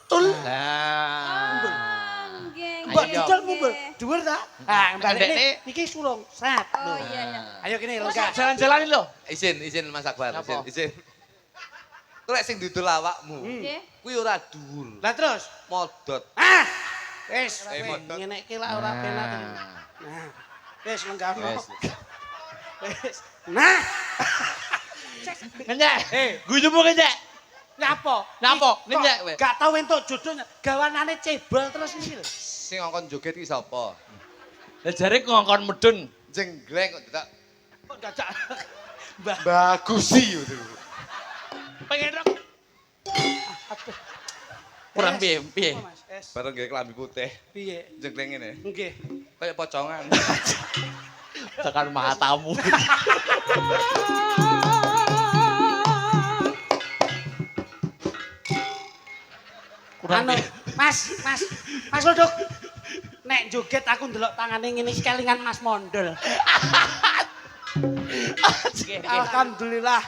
Tul. Nah. Mbak jujur mumbul. Dhuwur ta? Ah, balik Ndek, nih. Iki sulung. Sat. Oh iya iya. Ayo kene lho, Enggak, Kak. jalan-jalanin loh. Izin Mas Akbar, Napa? izin. Kowe lek sing dudul awakmu, Nggih. kuwi ora dhuwur, Lah terus. modot. Ah. Wis, Modot. ngenekke lah ora penak. Nah. Wis lenggahno. Wes. Wis. Nah. Ngenyek. Guyumu ngenyek. Nyapa? Nyapa? Kok Ngenyek kowe. Gak tau entuk jodohnya. Gawanane cebol terus iki lho. Sing ngongkon joget iki sapa? Lah jare ngongkon medun. Jenggleng kok tidak Kok dadak. Mbah. bagusi itu. Pengen rok. Kurang piye? Piye? Mas, es. Bareng nggih klambi putih, Piye? jenggleng ngene. Nggih. Kayak pocongan. Tekan matamu. Kurang Anu, piye? Mas Luduk. Nek joget aku ndelok tangane ngene iki kelingan Mas Mondol. Alhamdulillah.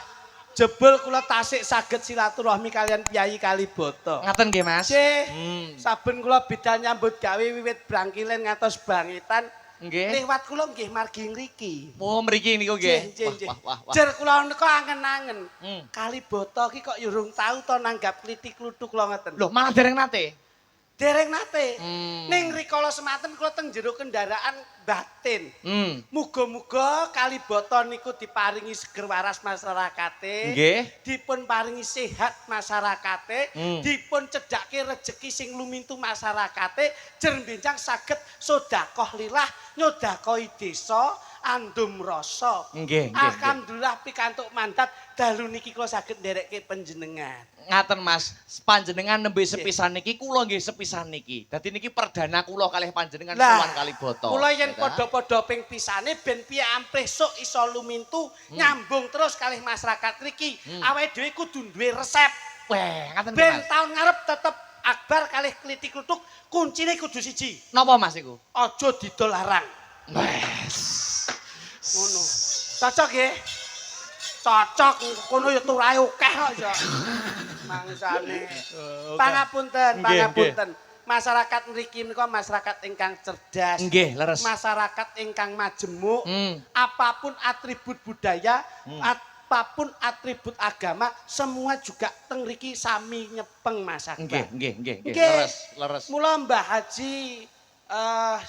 Jebul kula tasik saged silaturahmi kalian Kyai Kalibata. Ngaten nggih, Mas. Nggih. Saben kula bidal nyambut gawe wiwit brangkilen ngantos bangitan. Nggih. Liwat kula nggih margi ngriki. Oh, mriki niku nggih. Nggih. Wah. Jer kula nika angen-angen. Hmm. Kalibata ki kok urung tau to nanggap klitik kluthuk kula ngeten. Loh, malah dereng nate. Dereng nate. Hmm. Ning rikala semanten kula teng jero kendaraan batin. Muga-muga Kalibata niku diparingi seger waras masyarakate. Nggih. Dipun paringi sehat masyarakate, dipun cedhake rejeki sing lumintu masyarakate, jer benjang saged sedekah lillah nyodakoi desa andum rasa. Nggih. Alhamdulillah pikantuk mandat dalu niki kula saged nderekke panjenengan. Ngaten Mas, panjenengan nembe sepisan niki kula nggih sepisan niki. Dadi niki perdana kula kalih panjenengan sowan Kalibata. Kula yen padha-padha ping pisane ben piye amprih sok iso lumintu nyambung terus kalih masyarakat mriki. Awake dhewe kudu duwe resep. Weh, ngaten nggih Ben Mas. taun ngarep tetep Akbar kalih klitik kluthuk kuncine kudu siji. Napa Mas iku? Aja didol larang. Wes. Ngono. Cocok nggih? Cocok kono ya turahe akeh kok ya. Mangsane. Pangapunten, pangapunten. Masyarakat mriki menika masyarakat ingkang cerdas. Nggih, leres. Masyarakat ingkang majemuk. Hmm. Apapun atribut budaya, apapun atribut agama, semua juga teng mriki sami nyepeng Mas Akbar. Nggih. Nggih. Leres. Mula Mbah Haji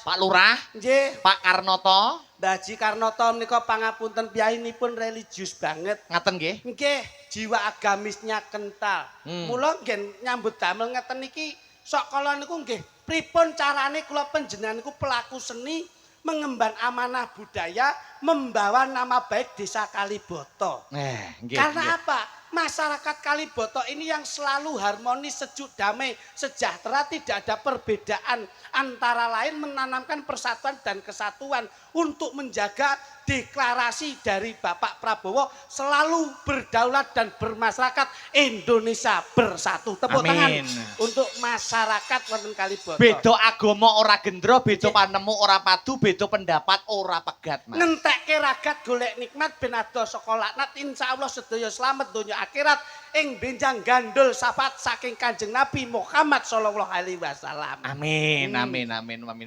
Pak Lurah, nggih, Pak Karnoto, Mbah Haji Karnoto menika pangapunten piyayinipun religius banget. ngaten nggih. Nggih, jiwa agamisnya kental. Mula nggih nyambut damel ngeten iki sok kala niku nggih pripun carane kula panjenengan niku pelaku seni mengemban amanah budaya, membawa nama baik desa Kalibata. Nggih. Karena apa? Masyarakat Kalibata ini yang selalu harmonis, sejuk, damai, sejahtera, tidak ada perbedaan. Antara lain menanamkan persatuan dan kesatuan untuk menjaga deklarasi dari Bapak Prabowo selalu berdaulat dan bermasyarakat Indonesia bersatu. Tepuk tangan untuk masyarakat wonten Kalibata. Beda agama ora gendro, beda panemu ora padu, beda pendapat ora pegat, Mas. Ngentekke ragat golek nikmat ben adoh saka laknat insyaallah sedaya slamet donya akhirat ing benjang gandul syafaat saking Kanjeng Nabi Muhammad sallallahu alaihi wasallam. Amin.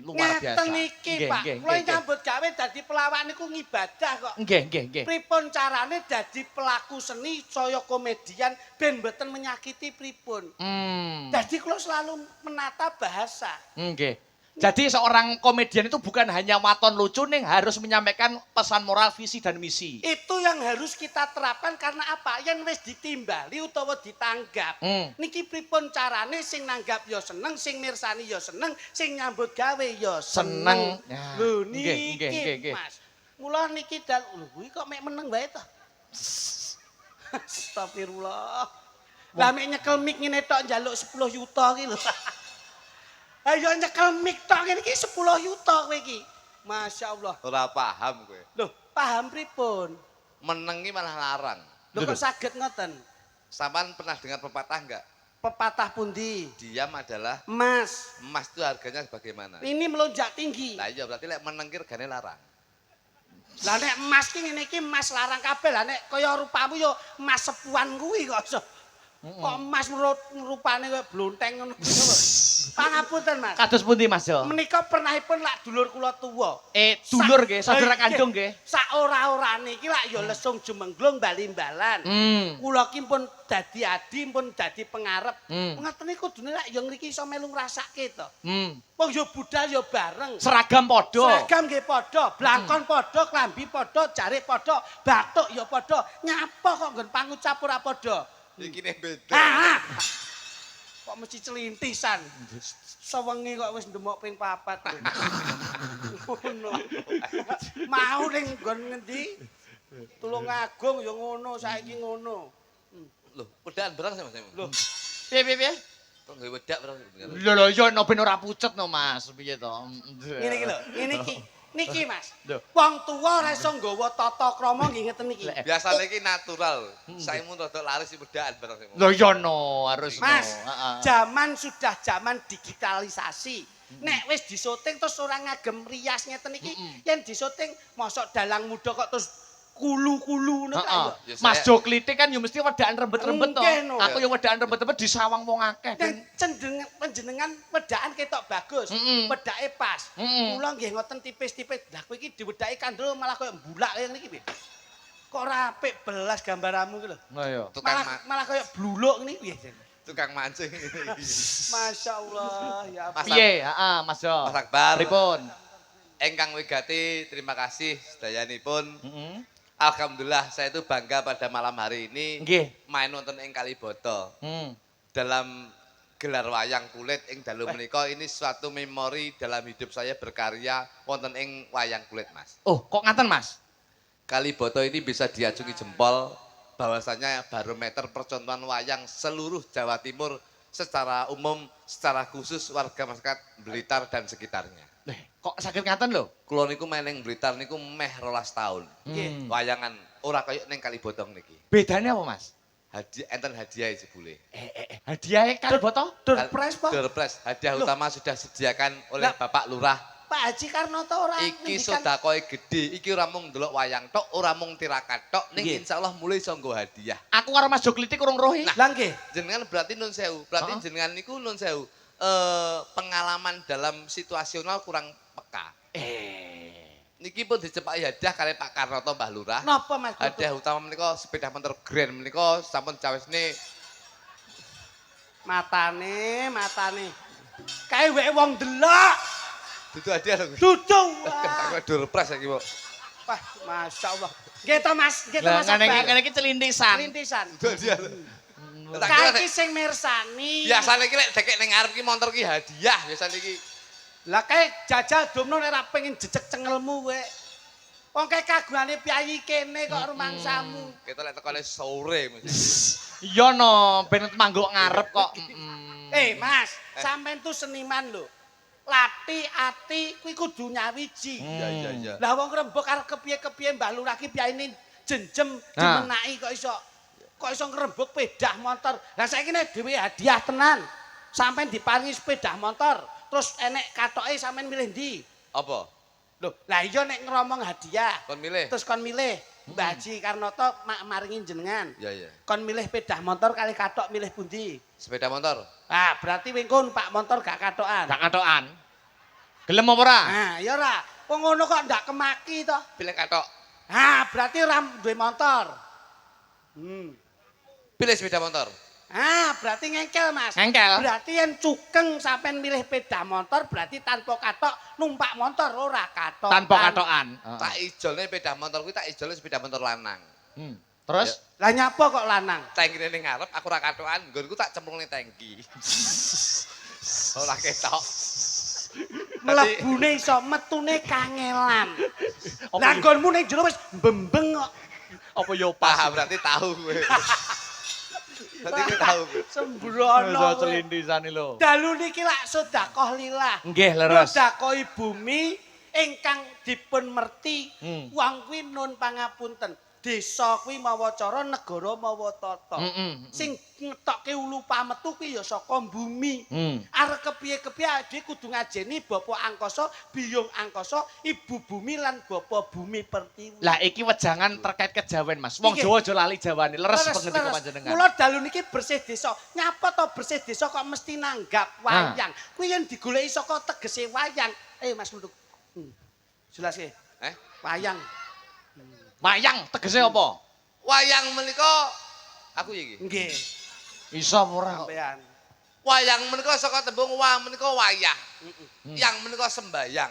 Luar biasa. Ngeten iki, Pak. Kula nyambut gawe dadi pelawak niku ngibadah kok. Nggih. Pripun carane dadi pelaku seni saya komedian ben mboten menyakiti pripun. Dadi kula selalu menata bahasa. Nggih. Jadi seorang komedian itu bukan hanya waton lucu nih, harus menyampaikan pesan moral, visi dan misi. Itu yang harus kita terapkan karena apa? Yen wis ditimbali utawa ditanggap. Niki pripun carane sing nanggap ya seneng, sing mirsani ya seneng, sing nyambut gawe ya seneng. Ya, Lho nggih. niki Mas. Mula niki dal kuwi kok mek meneng wae to. Astagfirullah. Lah mek nyekel mik ngene tok njaluk 10 juta ki lho. Ayo nyekel mik tok ngene iki 10 juta kowe iki. Masyaallah. Ora paham kowe. Loh, paham pripun? Menengi malah larang. Lho kok saged ngoten? Sampean pernah dengar pepatah enggak? Pepatah pundi? Diam adalah Emas. emas itu harganya bagaimana? Ini melonjak tinggi. Nah iya berarti lek menengki regane larang. Lah nek emas ki ngene iki emas larang kabeh. Lah nek kaya rupamu yo emas sepuan kuwi kok. Kok emas rupane koyo blonteng ngono. Pangapunten, Mas. Kados pundi Mas yo? Menika pernahipun lak dulur kula tuwa. Dulur nggih, saudara kandung nggih. Sak ora-orane iki lak ya lesung jumenglung bali-balan. Kula ki pun dadi adi, pun dadi pengarep. Ngoten niku kudune lak ya ngriki iso melu ngrasake to. Wong ya budal ya bareng. Seragam padha. Seragam nggih padha, blangkon padha, klambi padha, jarik padha, batuk ya padha. Nyapa kok nggon pangucap ora padha? Iki nek beda. Kok mesti celintisan. Sewengi kok wis ndemok ping 4. Ngono. Mau ning nggon ngendi? Tulungagung ya ngono, saiki ngono. Loh, wedakan barang sih Mas. Loh, Piye? Kok nggawe wedak barang. Lho yo no ben ora pucet no Mas, piye to? ngene iki lho, ngene iki. Niki Mas. Lho. Wong tuwa ora iso nggawa tata krama nggih ngeten iki. Biasane iki natural. Saimu rada laris wedakan barang sih. Lho yo no, harus no. Mas, zaman sudah zaman digitalisasi. Nek wis disyuting terus ora ngagem rias ngeten iki, yen disyuting mosok dalang muda kok terus kulu-kulu ngono ta Ya, Mas Jo Klitik kan yo mesti wedaan rembet-rembet to. Nggih, no. Aku yo wedaan rembet-rembet disawang wong akeh. Dan panjenengan wedaan ketok bagus, wedake pas. Kula nggih ngoten tipis-tipis. Lah kowe iki diwedaki kandel malah koyo mbulak kaya niki piye? Kok ora apik belas gambaranmu iki lho. Nah yo. Malah koyo bluluk ngene piye? Tukang mancing. Masyaallah ya. Mas Piye? Heeh, Mas Jo. Mas Akbar. Pripun? Engkang wigati terima kasih sedayanipun. Heeh. Alhamdulillah saya itu bangga pada malam hari ini Nggih. main wonten ing Kaliboto. Dalam gelar wayang kulit ing dalu menika ini suatu memori dalam hidup saya berkarya wonten ing wayang kulit, Mas. Oh, kok ngaten Mas? Kaliboto ini bisa diacungi jempol bahwasanya barometer percontohan wayang seluruh Jawa Timur secara umum, secara khusus warga masyarakat Blitar dan sekitarnya. Kok sakit ngaten lho? Kulo niku main ning Blitar niku meh 12 tahun. Nggih. Wayangan ora kaya ning Kaliboto niki. Bedanya apa Mas? Hadiah enten hadiah jebule. Hadiahnya Kaliboto? Durpres po? Durpres, hadiah Loh. utama sudah disediakan oleh Lah. Bapak Lurah. Pak Haji Karnoto ora Iki ngendikan- sedakoe gede, iki ora mung ndelok wayang tok, ora mung tirakat tok, ning Nggih. insyaallah mulai iso nggo hadiah. Aku karo Mas Jo Klitik urung rohi. Lah nggih. Jenengan berarti nun sewu, berarti Heeh. jenengan niku nun sewu. Pengalaman dalam situasional kurang peka. Niki pun dicepaki hadiah kali Pak Karnoto Mbah Lurah. Napa Mas? Hadiah utama menika sepeda motor Grand menika sampun cawesne Matane. Kae wek wong delok. dudu hadiah lho. Dudung. Tak durpres iki, Pak. Wah, masyaallah. Nggih to Mas, nggih to Lah Mas. ngene iki celintisan. Rintisan. Dudu hadiah lho. Tak Kae kira iki nek- sing mirsani. biasane iki lek dekek ning ngarep iki motor iki hadiah biasane iki. Lah kae jajal domno nek ora pengen jejeg cengelmu kowe. Wong kae kagungane piyayi kene kok rumangsamu. Kita lek tekone sore mesti. Iya no, ben mangguk ngarep kok. Mas, sampean tuh seniman lho. Lati ati kuwi kudu nyawiji. Iya. Lah wong Rembug arep kepiye-kepiye Mbah Lurah ki piyayine jenjem Nah. dimenaki kok iso ngrembug pedah motor. Lah saiki nek dhewe hadiah tenan. Sampeyan diparingi sepeda motor, terus enek katoke sampeyan milih ndi? Apa? Loh, lah iya nek ngromong hadiah. Kon milih? Terus kon milih Mbah Haji Karnoto maringi jenengan. Iya. Kon milih pedah motor kali katok milih pundi? Sepeda motor. Ah, berarti wingkun Pak motor gak katokan. Gak katokan. Gelem apa ora? Nah, ya ora. Wong ngono kok ndak kemaki to. Pilih katok. Ah, berarti ora duwe motor. Pilih sepeda motor. Ah, berarti ngengkel, Mas. Ngengkel? Berarti yang cukeng sampean milih sepeda motor berarti tanpa katok numpak motor ora katok. Tanpa katokan. Tak ijolne sepeda motor kuwi tak ijolne sepeda motor lanang. Terus? Lah nyapa kok lanang? Tangkine ning ngarep aku ora katokan, nggonku tak cemplungne tangki. Ora ketok. Mlebune iso, metune kangelan. Apa Lah yo- nggonmu ning jero wis mbembeng kok. Apa yo Paham berarti tahu kowe. Berarti kowe tahu. kowe. Sembrono. Iso kowe. celintisan lho. Dalu niki lak sedekah lillah. Nggih, leres. Sedekah bumi ingkang dipun merti Hmm. wong kuwi nun pangapunten. desa kuwi mawa cara, negara mawa tata. Mm-mm. Sing ngetokke ulu pametu kuwi ya saka bumi. Arep kepiye-kepiye dhewe kudu ngajeni Bapak Angkasa, Biyung Angkasa, Ibu Bumi lan Bapak Bumi Pertiwi. Lah iki wejangan terkait kejawen Mas. Wong Iki. Jawa aja lali jawane, leres Leres, pengendika leres. panjenengan. Mula dalu niki bersih desa. Nyapa to bersih desa kok mesti nanggap wayang. Kuwi yen digoleki saka tegese wayang. Mas Lunduk. Jelaske. Wayang. Wayang tegese apa? Wayang menika aku iki. Nggih, Iso ora kok. sampean. Wayang menika saka tembung wa menika wayah. Yang menika sembayang.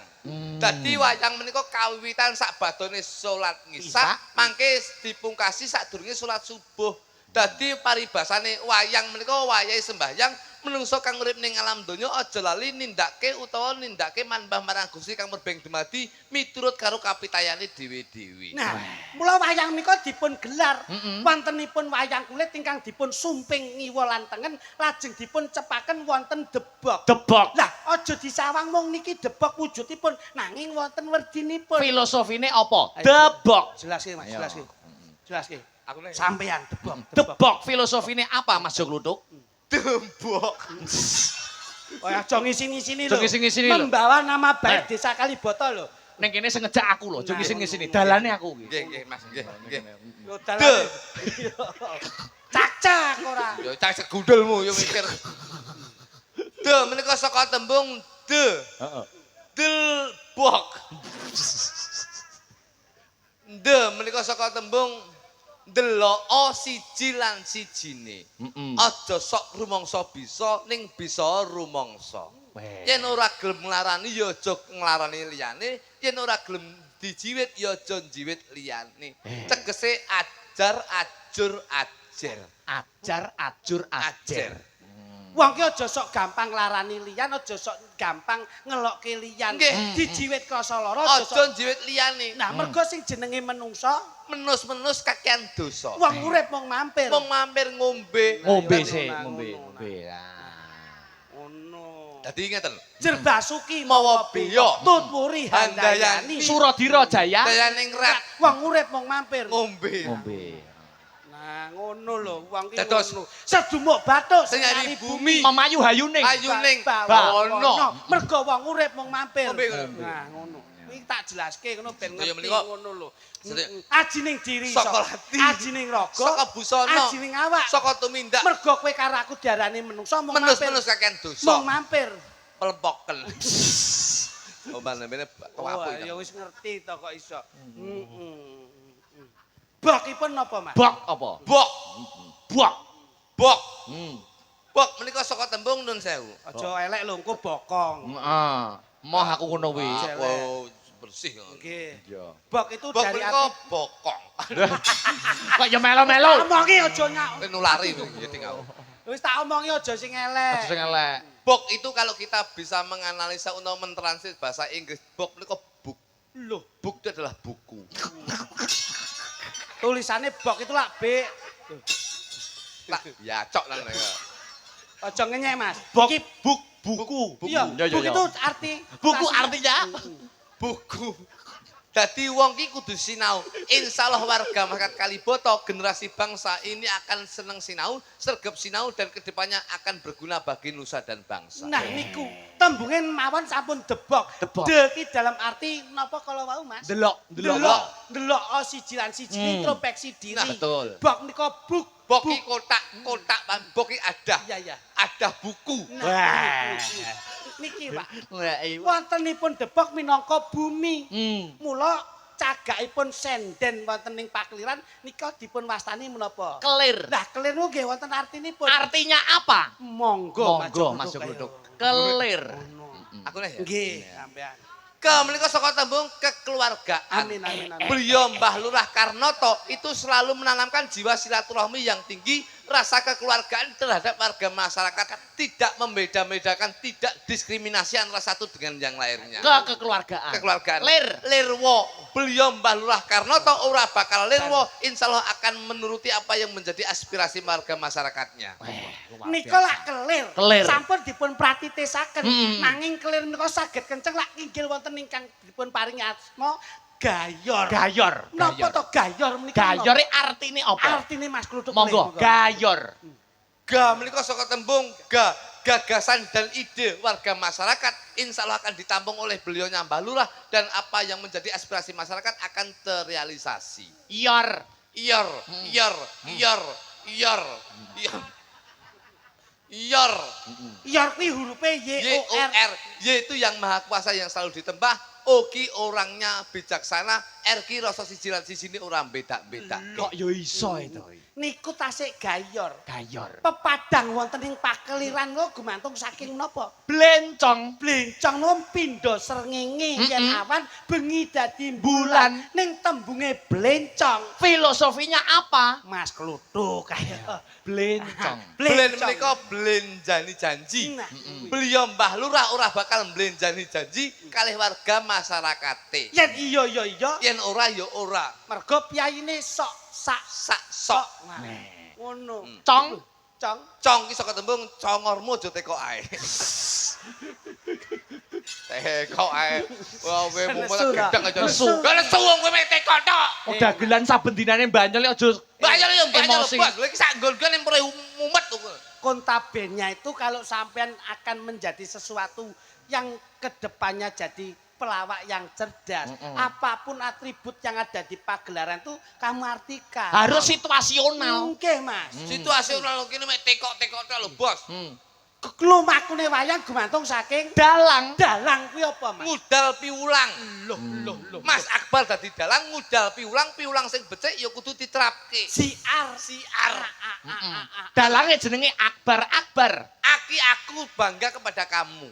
Dadi wayang menika kawiwitan sak badone salat ngisa, mangke dipungkasi sadurunge salat subuh. Dadi paribasane wayang menika wayahe sembayang. Menungso kang urip ning alam donya aja lali nindakake utawa nindakake manembah marang Gusti kang merbeng dumadi miturut karo kapitayane dhewe-dhewe. Nah, mula wayang menika dipun gelar. Wontenipun wayang kulit ingkang dipun sumping ngiwa lan tengen lajeng dipun cepaken wonten debok. Debok. Lah, aja disawang mung niki debok wujudipun nanging wonten werdinipun. Filosofine apa? Ayo. Debok. Jelaske Mas, jelaske. Jelaske. Aku nek Sampean debok. Debok filosofine apa Mas Joglutuk? dembok. Oh, aja ngisi-ngisini lho. Aja ngisi-ngisini lho. Membawa nama baik Desa Kalibata lho. Ning kene sing ngejak aku lho, aja Nah, ngisi-ngisini. Dalane aku iki. Nggih, Mas, nggih, nggih. Yo dalane. Cacak ora. Ya cak segundulmu yo mikir. De menika saka tembung de. Heeh. Delbok. De menika saka tembung delok siji lan sijine. Aja sok rumangsa bisa ning bisa rumangsa. Yen ora gelem nglarani ya aja nglarani liyane, yen ora gelem dijiwit ya aja njiwit liyane. Tegese ajar ajur ajer. Ajar ajur ajer. Wong ki aja sok gampang larani liyan, aja sok gampang ngelokke liyan. Nggih. Dijiwit krasa lara, aja Aja sok. njiwit liyane. Nah, mergo sing jenenge menungsa, Menus-menus kakean dosa. wong urip mung mampir. Wong mampir ngombe. Ngombe Nah, sih, nah, ngombe, ngono, ngombe. Ngono. Dadi ngeten. Jerbasuki Mawa beya. tutwuri handayani. Suradira Jaya Dayaning rat Wong urip mung mampir. ngombe. ngombe. Nah, ngono lho, wong ki Dados ngono. Sedumuk bathuk senyari bumi. Memayu hayuning. Ayuning bawono. Mergo wong urip mung mampir. Ngombe. Nah, ngono. Kuwi tak jelaske ngono ben Kaya ngerti menika. ngono lho. Sedek. Ajining diri Saka ati. ajining raga, Saka busana. ajining awak. Saka tumindak. Mergo kowe karo aku diarani menungsa mung mampir. Menus-menus kakean Mung dosa. mampir. Pelepoken. Oh, manembene Oh, kewapu ya ya. wis ngerti to kok iso. Bokipun napa, Mas? Bok apa? Bok, Bok. bok. Hmm. Bok menika saka tembung nun sewu. Aja elek lho, engko bokong. Heeh. Moh aku ngono kuwi. Jelek. Wow, bersih. Nggih. Iya. Bok itu Bok dari menika arti bokong. Kok ya melo-melo. omongi aja nyak. Nulari ya tinggal. Wis tak omongi aja sing elek. Aja sing elek. Bok itu kalau kita bisa menganalisa untuk mentranslate bahasa Inggris, bok menika book. Loh, Book itu adalah buku. tulisannya bok itu lak B. Lah, ya cok nang ya. Aja ngenyek, Mas. Bok, Iki buk, buku. iya, Ya, ya, buk ya. itu arti Buku artinya Buku. Dadi wong ki kudu sinau. Insyaallah warga masyarakat Kalibata generasi bangsa ini akan senang sinau, sergap sinau dan kedepannya akan berguna bagi nusa dan bangsa. Nah niku tembunge mawon sampun debok. Debok. De ki dalam arti napa kalau wau, Mas? delok, Delok siji lan siji introspeksi diri. Nah, betul. Bok nika buk. Bok ki kotak, bok ki ada. Iya, iya. Ada buku. Nah, Wah. niki, Pak. Wah, iya. Wontenipun debok minangka bumi. Hmm. Cagakipun senden wonten ing pakliran nika dipun wastani menapa? Kelir. Nah, kelir niku nggih wonten artinipun. Artinya apa? Monggo, Monggo, Mas Joglutuk. Kelir. Aku nih ya. Nggih, sampean. Menika saka tembung kekeluargaan. Amin, amin, amin. Beliau Mbah Lurah Karnoto itu selalu menanamkan jiwa silaturahmi yang tinggi, rasa kekeluargaan terhadap warga masyarakat, tidak membeda-bedakan, tidak diskriminasi antara satu dengan yang lainnya. Kekeluargaan. Kekeluargaan. Lir. Lirwo. Beliau Mbah Lurah Karnoto ora bakal lirwo, insya Allah akan menuruti apa yang menjadi aspirasi warga masyarakatnya. Nika lak kelir. Kelir. Sampun dipun pratitesaken. Hmm. Nanging kelir menika saged kenceng lak inggil wonten ingkang dipun paringi asma gayor. Gayor. Napa to gayor menika? Gayor artine apa? Artine Mas Kluthuk. Monggo, gayor. Ga menika saka tembung gagasan dan ide warga masyarakat insya Allah akan ditampung oleh beliaunya Mbah Lurah dan apa yang menjadi aspirasi masyarakat akan terrealisasi. Yor. Iyor, iyor, iyor, iyor, iyor. Yor, Yor kuwi hurufe Y O R. Y-O-R, Y itu yang maha kuasa yang selalu ditembah, O ki orangnya bijaksana, R ki rasa siji lan siji ini orang beda-beda. Kok yo iso itu. Niku tasik gayor. Gayor. Pepadang wonten ing pakeliran kok gumantung saking napa? Blencong. Blencong nom pindha srengenge yen awan bengi dadi Bulan. bulan ning tembunge blencong. Filosofinya apa? Mas Kluthuk kaya Blencong. Belen menika belenjani janji. Nah, Beliau Mbah Lurah ora bakal belenjani janji kalih warga masyarakate. yen iya ya iya, Yen ora ya ora. mergo piyayine sok Sok. ngono. Cong. Cong. Cong ki saka tembung congormu aja teko ae. Teko ae. Wah, kowe mumet Nesu, gedang aja Nesu. nesu. Lah nesu wong kowe mek teko tok. Oh, dagelan saben dinane banyol aja. Banyak ya banyak Emosi. bos. Lha iki sak nggon-nggon yang mulai mumet tuh. Kontabennya itu kalau sampean akan menjadi sesuatu yang kedepannya jadi pelawak yang cerdas. Apapun atribut yang ada di pagelaran itu kamu artikan. Harus situasional. Oke mas. Situasional kene mek tekok-tekok tok lho, Bos. Lumakune wayang gumantung saking Dalang. dalang kuwi apa mas? Ngudal piwulang. Loh. Mas Akbar dadi dalang ngudal piwulang sing becik ya kudu diterapke. Siar. Dalange jenenge Akbar. Aki aku bangga kepada kamu.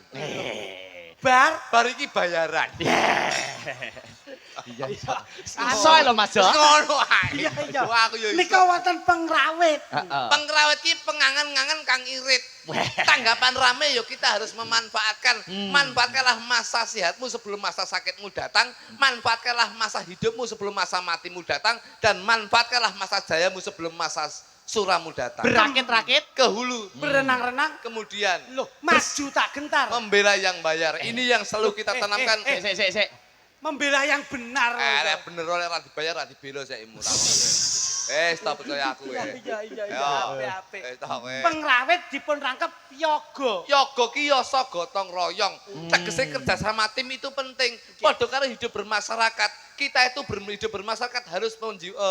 Bar. Bar iki bayaran. Iso lho Mas Jo. Ngono ae. Iya. Wah, aku ya iso. Nika wonten pengrawit. Pengrawit ki pengangan-ngangan kang irit. Tanggapan rame yo kita harus memanfaatkan. Manfaatkanlah masa sehatmu sebelum masa sakitmu datang, manfaatkanlah masa hidupmu sebelum masa matimu datang dan manfaatkanlah masa jayamu sebelum masa suramu datang. Berakit-rakit. Ke hulu, Berenang-renang. kemudian Loh, maju tak gentar. membela yang bayar. Ini yang selalu kita tanamkan. Sik. Membela yang benar. Lek bener oleh ra dibayar ra dibela saikmu ta. Stop percaya aku Iya. Apik-apik. Stop. Pengrawit dipun rangkep yoga. Yoga ki yasa gotong royong. Tegese kerjasama tim itu penting. Padha karo hidup bermasyarakat. Kita itu hidup bermasyarakat harus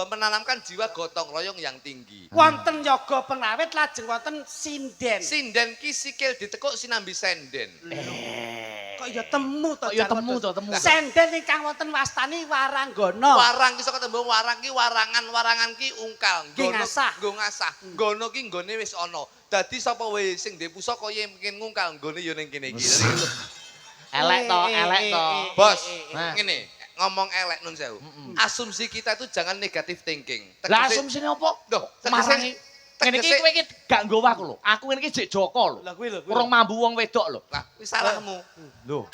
menanamkan jiwa gotong royong yang tinggi. Wonten yoga pengrawit lajeng wonten sinden. Sinden ki sikil ditekuk sinambi senden. Kok ya temu to. Kok ya Jan temu Wedhus. to, temu. Senden ingkang wonten wastani waranggana. Warang ki saka tembung warang ki warangan ki ungkal. Ki ngasah. Nggo ngasah. Nggono ki nggone wis ana. Dadi sapa wae sing ndek pusaka yen mungkin ngungkal nggone ya ning kene iki. Elek to. Bos, Nah. ngene, ngomong elek nun sewu. Asumsi kita itu jangan negatif thinking. Lah asumsine apa? Loh, Marangi. Ngene iki kowe iki gak nggowo aku lho. Aku ngene iki jek Joko lho. Lah kuwi lho. Urung mambu wong wedok lho. Lah, wis salahmu. Lho.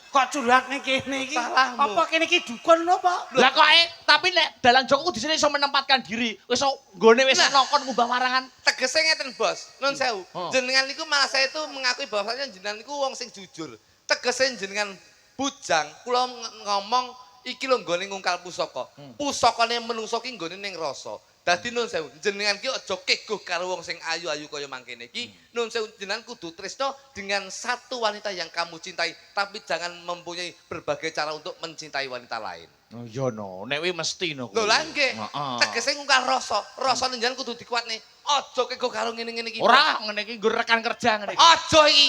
Kok curhat ning kene iki? Salahmu. Apa kene iki dukun apa? Lah kok tapi nek dalang Joko di sini iso menempatkan diri. Wis nggone wis nokon ngubah warangan. Tegese ngeten, Bos. Nun sewu. Oh. Jenengan niku malah saya itu mengakui bahwasanya jenengan niku wong sing jujur. Tegese jenengan bujang, kula ngomong iki lho nggone ngungkal pusaka. Pusakane menungso ki nggone ning rasa. Dadi nun sewu, jenengan ki aja keguh karo wong sing ayu-ayu kaya mangkene iki. Nun sewu jenengan kudu tresno dengan satu wanita yang kamu cintai, tapi jangan mempunyai berbagai cara untuk mencintai wanita lain. Oh iya no, nek kuwi mesti no. Lho lah nggih. Heeh. Tegese ngungkal rasa. Rasane jenengan kudu dikuatne. Aja keguh karo ngene-ngene iki. Ora ngene iki nggo rekan kerja ngene iki. Aja iki.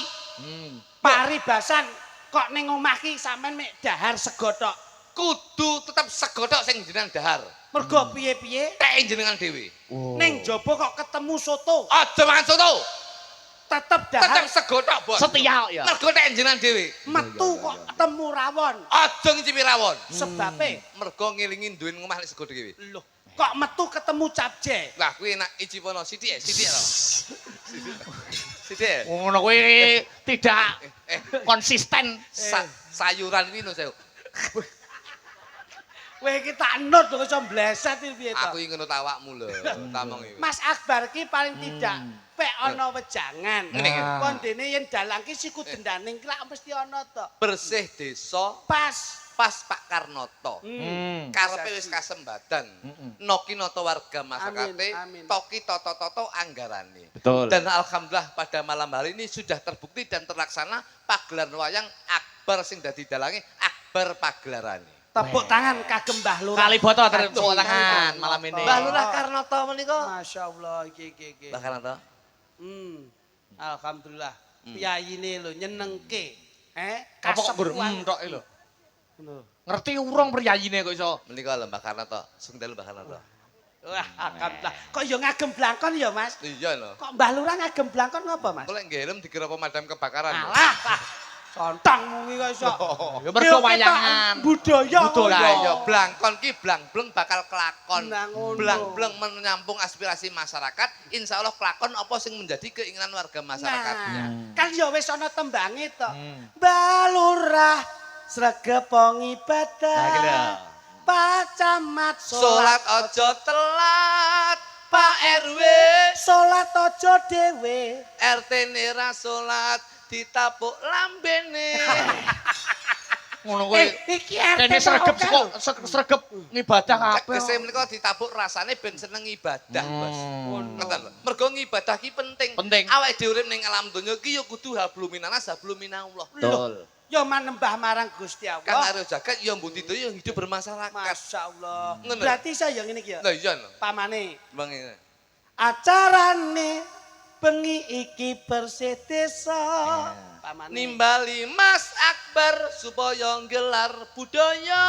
Paribasan kok ning omah ki sampean mek dahar sego tok. Kudu tetap sego tok sing jenengan dahar. Mergo piye-piye Teke jenengan dhewe. ning jaba kok ketemu soto. Aja mangan soto. Tetep Tetep dahar. sego tok, Bos. Setia ya. Mergo teke jenengan dhewe. Metu kok ketemu rawon. Aja ngicipi rawon. Sebabe Mergo ngelingi duwe ngomah nek sego dhewe. lho kok metu ketemu capje. Lah kuwi enak icipono sithik lho. Sithik. Ngono kuwi tidak konsisten. Sayuran iki lho, Sewu. Kowe iki tak nut kok iso mbleset iki piye to. Aku iki ngono tawakmu lho, tamong iki. Mas Akbar ki paling tidak pek ana wejangan. Ngene. Kondene yen dalang ki siku dendaning klak mesti ana to. Bersih desa Pas. pas Pak Karnoto. Karepe wis Saji. kasembadan. Noki noto warga masyarakate, Amin, amin. toki toto-toto anggarane. Betul. Dan alhamdulillah pada malam hari ini sudah terbukti dan terlaksana pagelaran wayang akbar sing dadi dalange akbar pagelarane. Tepuk tangan kagem Mbah Lurah. Kali boto tepuk Kagem tangan Mbah malam ini. Mbah Lurah Karnoto menika. Masya Allah, iki. Mbah Karnoto. Alhamdulillah. Piyayine lho nyenengke. Apa kok gur Kasepuan. tok lho. Lho. Ngerti urung priyayine kok iso. Menika lho Mbah Karnoto. Sing dalu Mbah Karnoto. Wah, alhamdulillah. Kok ya ngagem blangkon ya, Mas? Iya lho. Kok Mbah Lurah ngagem blangkon ngapa, Mas? Kok lek nggih helm dikira pemadam kebakaran. lho. Alah, contang mungi kok iso. Ya mergo wayangan. Budaya. Budaya, Lah ngono. iya blangkon ki blang-bleng bakal kelakon. Nah, ngono. Blang-bleng menyambung aspirasi masyarakat, insya Allah kelakon apa sing menjadi keinginan warga masyarakatnya. Nah, kan ya wis ana tembange to. Mbah Lurah sregep ibadah. Nah, iki lho. Pak Camat Salat aja telat, Pak RW, salat aja dhewe. RT nera salat ditapuk lambene. Ngono kuwi. Iki RT Kene sregep oke kok lho. sregep ngibadah kabeh. Tegese menika ditapuk rasane ben seneng ibadah, Bos. Ngoten lho. Mergo ngibadah ki penting. Penting. Awake dhewe urip ning alam donya ki ya kudu habluminanas habluminallah. Betul. Ya manembah marang Gusti Kan Allah. arep jagat ya mbuti doyo hidup bermasyarakat. Masya Allah. Ngono. Berarti saya ngene iki ya. Lah iya lho. Pamane Bang ini. acarane bengi iki bersih desa. Pamane. Nimbali Mas Akbar supaya gelar budaya.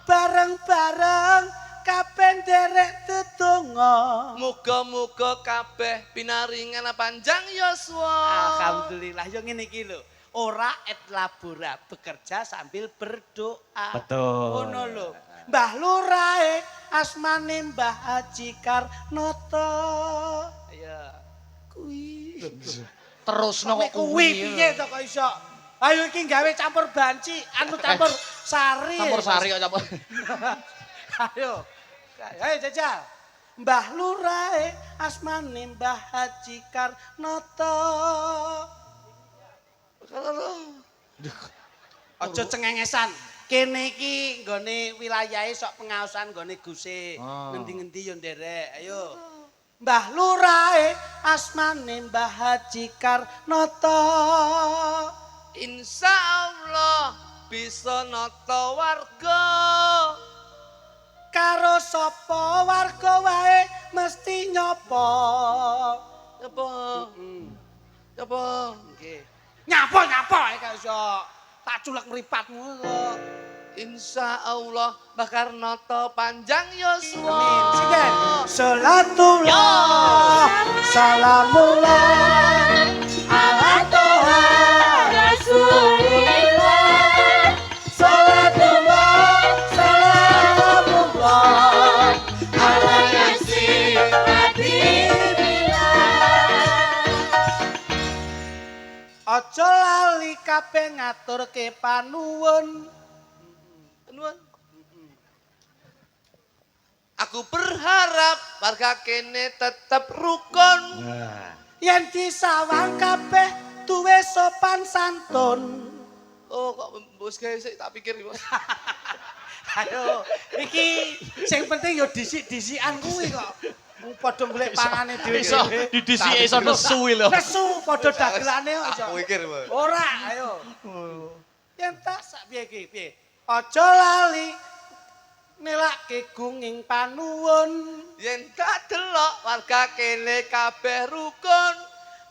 Bareng-bareng kabeh nderek tetungga. Muga-muga kabeh pinaringan panjang yuswa. Alhamdulillah yo ngene iki lho. Ora et labora, bekerja sambil berdoa. Betul. Ngono lho. Mbah Lurahe asmane Mbah Haji Karnoto. Ya. Kuwi. Terusno kok Kuwi piye to kok iso? Ayo iki gawe campur banci, anu campur sari. Campur sari kok campur. Ayo. Ayo jajal. Mbah Lurahe asmane Mbah Haji Karnoto. Aja cengengesan. Kene iki nggone wilayahe sok pengaosan nggone Guse. Ngendi-ngendi yo nderek. Ayo. Mbah Lurahe asmane Mbah Haji Karnoto. Insya Allah bisa nata warga. Karo sapa warga wae mesti nyapa. Apa? Apa? Nggih. Nyapa gak iso. Tak culek mripatmu kok. Insya Allah bakar noto panjang yuswa. Amin. Sinden. Salatullah. Salamullah. Ala Toha Rasulillah. Salatullah. Salamullah. Ala Yasin Habibillah. Aja lali kabeh ngaturke panuwun. Nuwun. Aku berharap warga kene tetap rukun. Yen disawang kabeh duwe sopan santun. Oh kok bos gawe sik tak pikir Bos. Ayo, iki sing penting yo disik-disikan kuwi kok. Wong padha golek pangane dhewe. Iso didisiki iso nesu lho. Nesu padha dagelane kok iso. Aku pikir Bos. Ora, ayo. Yen tak sak piye iki, piye? Aja lali nelake gunging panuwun. Yen tak delok warga kene kabeh rukun.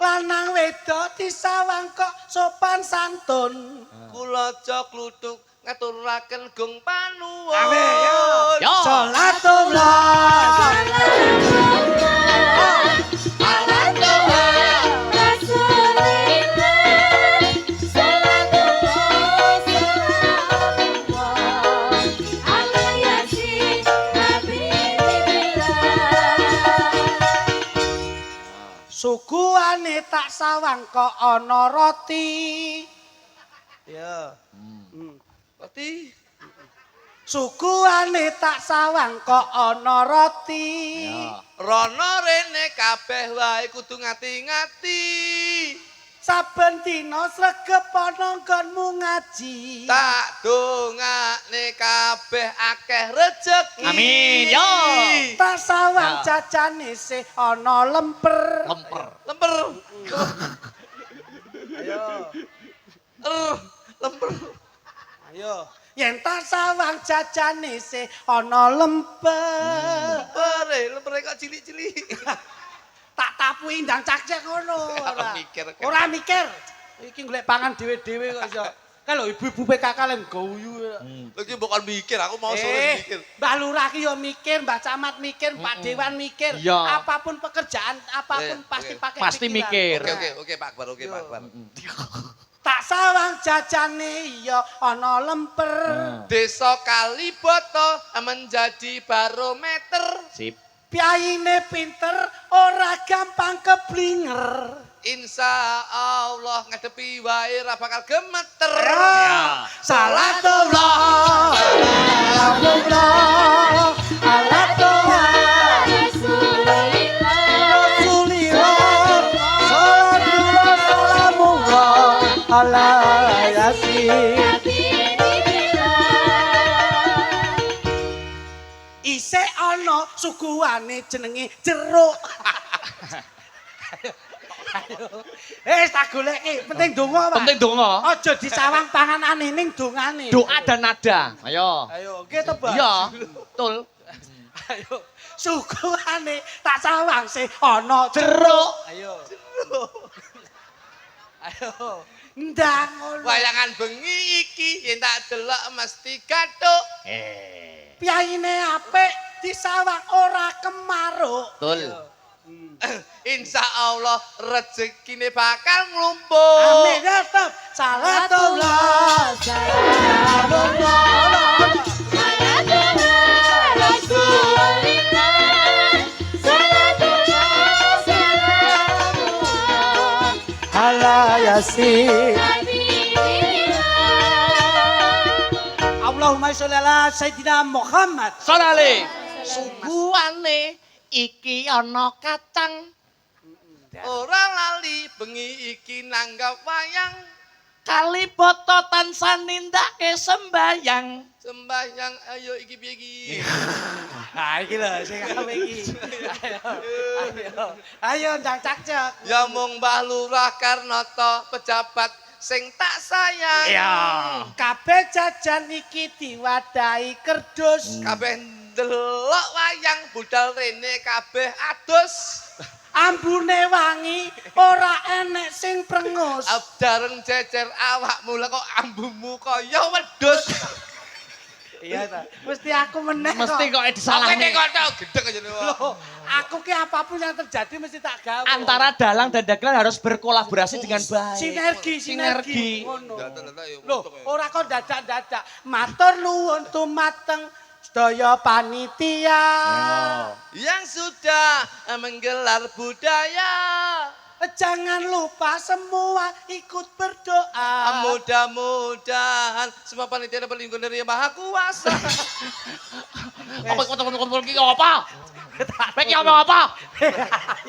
Lanang wedok disawang kok sopan santun. Kula aja kluthuk ngaturaken gong panuwun. Awe, yo. Yo. Salatullah. Suguhane tak sawang kok ana roti. Ya. Berarti Sukuane tak sawang kok ana roti. Ya. Rono rene kabeh wae kudu ngati-ngati. Saben dina sregep ana nggonmu ngaji. Tak dongakne kabeh akeh rejeki. Amin, yo. Tak sawang Ya. jajane sih ana lemper. Lemper. Lemper. Ayo. Lemper. Ayo. Yen tak sawang jajane sih ana lemper. Lemper kok cilik-cilik. Tak tapuki ndang cak-cak ngono. Ora mikir. Ora mikir. Iki golek pangan dhewe-dhewe kok iso. Kalau ibu-ibu PKK len guyu. Lha iki bukan mikir, aku mau sore mikir. Mbah Lurah ki yo mikir, Mbah Camat mikir, Pak Dewan mikir. Iya. Apapun pekerjaan, apapun pasti pakai Pasti pikiran. mikir. Oke Pak Akbar, oke Pak Akbar. Tak sawang jajane yo ana lemper. Desa Kalibata menjadi barometer. Sip. Pyaine pinter, ora gampang keblinger. Insya Allah ngadepi wae ra bakal gemeter. Ya. Salatullah, salamullah, alatullah, Rasulillah, salatullah, salamullah, ala yasin. Isih ana sukuane jenenge jeruk. Tak goleki, penting donga, Pak. Penting donga. Aja disawang panganane ning dongane. Doa dan nada. Ayo. Ayo, nggih to, Bang? Iya, betul. Ayo. Sukuane tak sawang sih ana jeruk. Ayo. Ayo. Ndang ngono. Wayangan bengi iki yen tak delok mesti gathuk. Pyaine apik disawang ora kemaruk. Betul. Insya Allah rezekine bakal nglumpuk. Amin ya Tab. Salatullah, salamullah. Ala yasin. Allahumma sholli ala Sayyidina Muhammad. Salale. Suguhane iki ana kacang. Ora lali bengi iki nanggap wayang. Kalibata tansah nindake sembayang. Sembahyang ayo iki piye iki? Nah, iki lho sing ape iki. Ayo. Ayo ndang cak-cak. Ya mung Mbah Lurah Karnata pejabat sing tak sayang. Iya. Kabeh jajan iki diwadahi kerdus. Kabeh ndelok wayang budal rene kabeh adus. Ambune wangi, ora enek sing prengus. Abdareng jejer awakmu lha kok ambumu kaya wedhus. Iya ta. Mesti aku meneh. Mesti kok Sampe disalahne. nek kok gedeg aja nih. Loh, aku ki apapun yang terjadi mesti tak gawe. Antara dalang dan dagelan harus berkolaborasi dengan baik. Sinergi. Ngono. Loh, Loh, ora kok dadak-dadak. Matur nuwun tumateng sedaya panitia. yang sudah menggelar budaya. Jangan lupa semua ikut berdoa. Mudah-mudahan semua panitia dapat lingkungan dari Yang Maha Kuasa. Apa iki apa? Iki apa?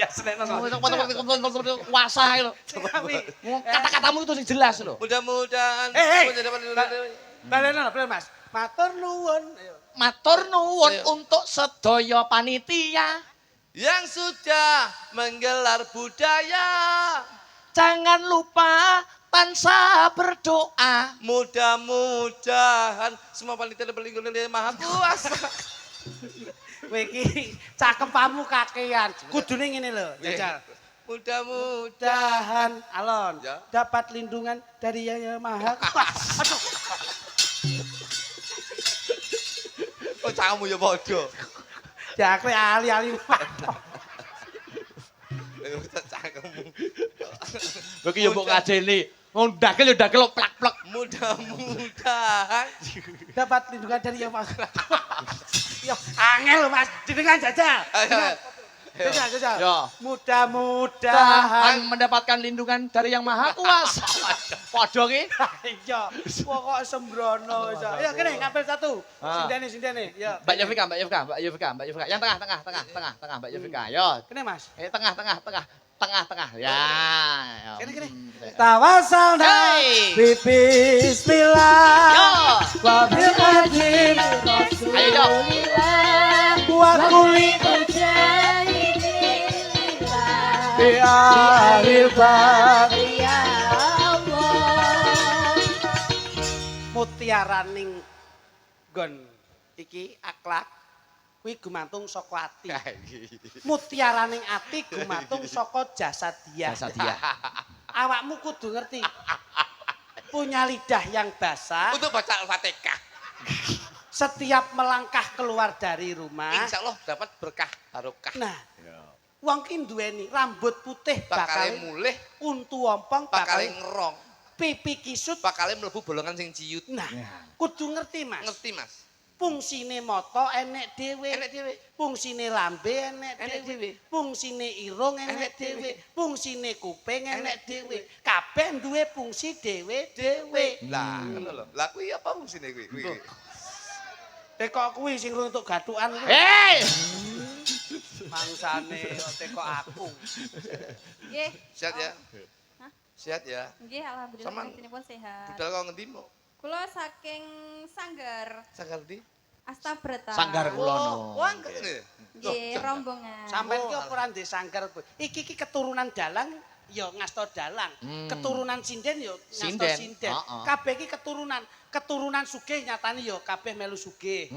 Ya seneng Kuasa lho. Kata-katamu itu sing jelas lho. Mudah-mudahan Hei, semuanya dapat lingkungan dari Balena, Mas. Matur nuwun. Ayo. Matur nuwun Ayo. untuk sedaya panitia. yang sudah menggelar budaya. Jangan lupa tansah berdoa. Mudah-mudahan semua panitia dapat lingkungan dari Yang Maha Kuasa. Kowe iki cakepamu kakean. Kudune ngene lho, Jajal. Mudah-mudahan Mudahan Alon Ya. dapat lindungan dari Yang Maha Kuasa. Aduh. kok kamu ya bodoh. Ya kowe ali-ali. Cangkemmu. Lho ki yo mbok ngajeni. Wong dagel yo dagel plak-plak. Mudah-mudahan Dapat lindungan dari Yang Maha Kuasa. Yo, angel Mas, jenengan Jajal. Ayo, ayo. Jajal, jajal. Yo. Mudah-mudahan. Mendapatkan lindungan dari yang maha kuasa. Podo ki. Iya, pokok sembrono. Ya kene ngambil satu. Ah. Sindene. Ya. Mbak Yovika. Yang tengah. Mbak Yovika. Yo. Kene Mas. Tengah. Ya. Kene. Hmm. Tawasalna Hey. bismillah Yo. wa bil qadim Ayo yo. wa kulli bi ahlil bab mutiaraning nggon iki akhlak kuwi gumantung saka ati. Mutiaraning ati gumantung saka jasadiah. Jasadiah. Awakmu kudu ngerti. Punya lidah yang basah. Untuk baca Al-Fatihah. Setiap melangkah keluar dari rumah. Insya Allah dapat berkah barokah. Nah, wong ki duweni rambut putih Bakale bakal mulih, untu ompong bakale bakal ngerong, pipi kisut. bakale mlebu bolongan sing ciut. Nah, kudu ngerti Mas. Ngerti Mas? Fungsine mata enek dhewe. Enek dhewe. Fungsine lambe enek Enek dhewe. dhewe. Fungsine irung enek Enek dhewe. dhewe. Fungsine kuping enek Enek dhewe. Kabeh duwe fungsi dhewe-dhewe. Lah, ngono lho. Lah kuwi apa fungsine kuwi? Kuwi. Tekok kuwi sing runtuk gathukan kuwi. Hei. Mangsane kok tekok aku. Nggih. Sehat ya? Hah? Sehat ya? Nggih, alhamdulillah Saman. panjenenganipun sehat. Budal kok ngendi mo? Kula saking Sanggar Sanggar di? Astabrata. Sanggar kula no. Wah, ngene. Nggih, rombongan. Sampeyan ki apa ora ndek sanggar kuwi? Iki keturunan dalang ya ngasta dalang. Keturunan sinden ya ngasta Sinden. sinden. Heeh. Kabeh iki keturunan sugih nyatane ya kabeh melu sugih.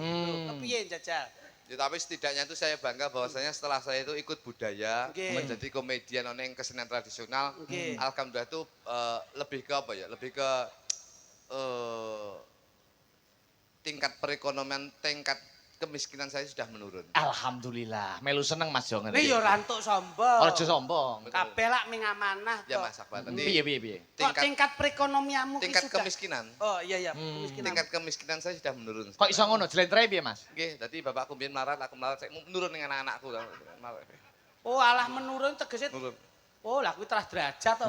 Kepiye jajal? Ya tapi setidaknya itu saya bangga bahwasanya setelah saya itu ikut budaya, Oke. menjadi komedian oneng kesenian tradisional. Oke. Alhamdulillah itu lebih ke apa ya? Lebih ke tingkat perekonomian, tingkat kemiskinan saya sudah menurun. Alhamdulillah. Melu seneng Mas yo ngene. Nek ya ora entuk sombong. Aja sombong. Kabeh lak ming amanah Ya to. Mas Akbar, tadi Piye. Kok tingkat perekonomianmu ki tingkat sudah. kemiskinan, Oh iya kemiskinan. tingkat kemiskinan saya sudah menurun. Kok iso ngono? Jlentre piye Mas? Oke, tadi bapakku biyen melarat, aku melarat, saya menurun dengan anak-anakku. Oh alah menurun tegese. Menurun. Oh lah kuwi telah derajat to.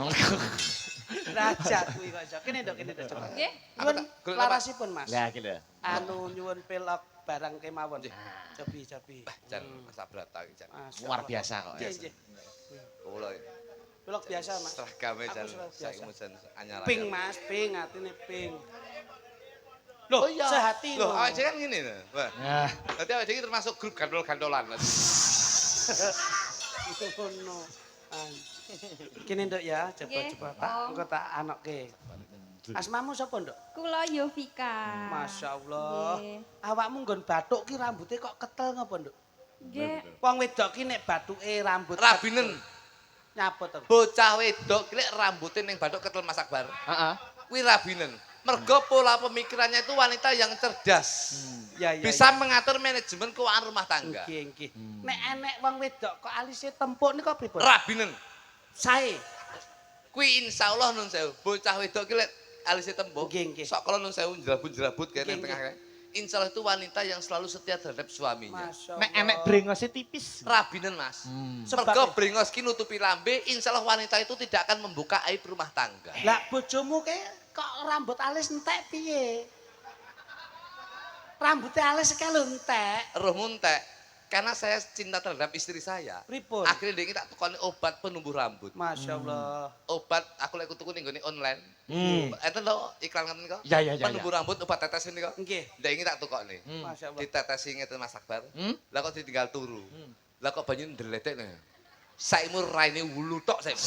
Derajat kuwi kok iso. Kene Dok, coba. Nggih. Nyuwun Apa, tak? Golek larasipun Mas. Lah iki lho. Anu nyuwun pilok barang kemawon. Cobi. Jan Mas Abrata iki jan. Masya Luar Allah. biasa kok. Nggih, nggih. Kula Pilok biasa Mas. seragame Aku jan seragam saiki biasa. jan anyar. Pink Mas, pink atine pink. Loh, Oh iya. sehati Loh, loh. awake dhewe kan ngene lho. Wah. Nah, Dadi awake dhewe termasuk grup gandol-gandolan. Ngono. Kene Nduk ya, Nggih, coba tak Om. engko tak anokke. Asmamu sapa Nduk? Kula Yovika. Masya Allah. Nggih. Awakmu nggon bathuk ki rambutnya kok ketel ngapa Nduk? Nggih. Wong wedok ki nek bathuke rambut Rabinen. nyaput to. Bocah wedok ki lek rambute ning bathuk ketel Mas Akbar. heeh. Kuwi rabinen. Mergo pola pemikirannya itu wanita yang cerdas. Ya Bisa mengatur manajemen keuangan rumah tangga. Nggih. Nek enek wong wedok kok alise tempuk niku pripun? Rabinen. Sae. Kuwi insyaallah nun sewu. Bocah wedok ki lek alise tembok. Nggih. Sok kala nun sewu jerabut-jerabut kene Nggih, tengah kae. Insyaallah itu wanita yang selalu setia terhadap suaminya. Masya Nek enek brengose tipis. Rabinen Mas. Sebab- Mergo brengos ki nutupi lambe, insyaallah wanita itu tidak akan membuka aib rumah tangga. Lah bojomu ke kok rambut alis entek piye? Rambutnya alis sekali lho entek. Roh muntek. Karena saya cinta terhadap istri saya. Pripun? Akhirnya dia tak tukoni obat penumbuh rambut. Masya Allah. Obat aku lek tuku ning gone online. Enten lho iklan ngeten kok. Ya. Penumbuh rambut obat tetes ini kok. Nggih. Ndak ingin tak tukokne. Masya Allah. Ditetesi ngeten Mas Akbar. Hmm? Lah kok ditinggal turu. Lah kok banyu ndeletek nih. Saimur raine wulu tok saimur.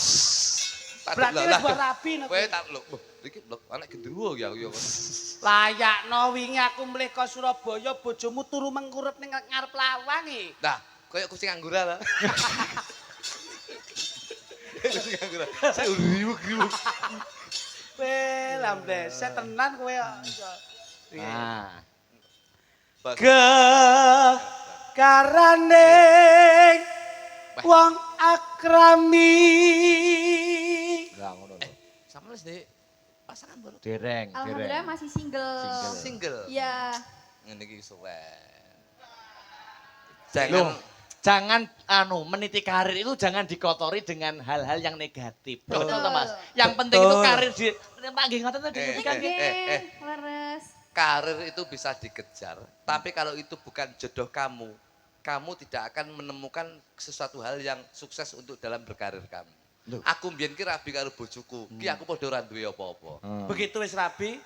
Berarti wis mbok rabi no. Kowe tak lho. Iki lho anak gendruwo ya aku ya. Layakno wingi aku mlih ka Surabaya bojomu turu mengkurep ning ngarep lawang e. Nah, koyo kucing anggura lah. Kucing anggura. Saya riwuk-riwuk. Kowe lambleset tenan kowe. Nah. Karaning wong akrami. Lah ngono lho. Sama wis Dik. Pasangan baru. Dereng. Alhamdulillah masih single. Single. Ya. Ngene iki suwe. Jangan jangan meniti karir itu jangan dikotori dengan hal-hal yang negatif. Betul toh, Mas? Yang penting itu Betul. karir di Pak nggih ngoten tadi. Eh, Iki nggih, eh. leres. Karir itu bisa dikejar, tapi kalau itu bukan jodoh kamu, kamu tidak akan menemukan sesuatu hal yang sukses untuk dalam berkarir kamu. Loh. Aku mbiyen ki rabi karo bojoku, ki aku padha ora duwe apa-apa. Begitu wis rabi.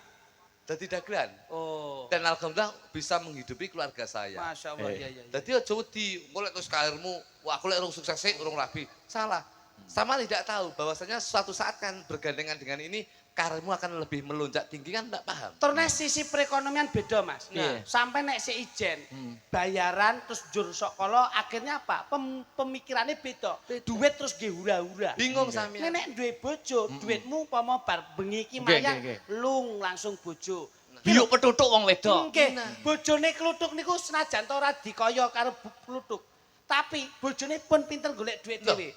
Dadi dagelan. Oh. Dan alhamdulillah bisa menghidupi keluarga saya. Masya Allah, iya, iya. Jadi aja wedi, engko lek terus karirmu, wah aku lek urung sukses sih, urung rabi. Salah. Sama tidak tahu bahwasanya suatu saat kan bergandengan dengan ini karirmu akan lebih melonjak tinggi kan enggak paham. Terus sisi perekonomian beda mas. Iya. Sampai nek si ijen bayaran terus jur sokolo akhirnya apa? Pemikirannya beda. Duit terus ge hura-hura. Bingung sampean. Nek duwe bojo, duitmu umpama bar bengi iki Nggih, mayang nggih, lung langsung bojo. Biuk petutuk wong wedok. Nggih, bojone kluthuk niku senajan to ora dikaya karo kluthuk. Tapi bojone pun pinter golek duit Loh. dhewe.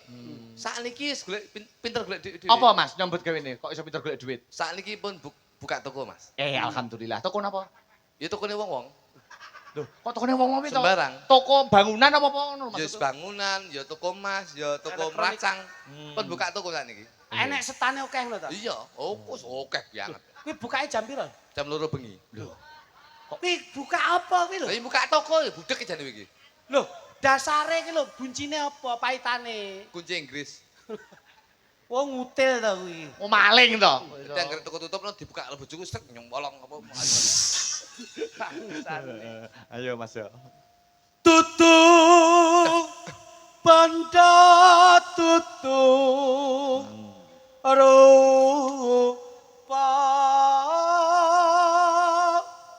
Sakniki wis golek pinter golek duit. Apa Mas nyambut gawe ini? Kok iso pinter golek duit? Sakniki pun buka toko, Mas. Alhamdulillah. Toko napa? Ya tokone wong-wong. Loh, kok tokone wong-wong itu? Sembarang. Toko bangunan apa ngono Ya maksudnya? bangunan, ya toko emas, ya toko Elektronik. meracang. Pun buka toko sakniki. Enek setane akeh lho to. Iya, oh wis akeh banget. Kuwi bukake jam piro? Jam 2 bengi. Kuwi buka apa kuwi lho? Lah iya buka toko ya budek jane iki. Lho, dasare iki lho buncine apa paitane? Kunci Inggris. Wong ngutil to kuwi. Oh maling to. Dadi anggere toko tutup no dibuka karo bojoku set nyembolong apa. Bangsane. Ayo Mas yo. Tutuk banda tutuk rupa.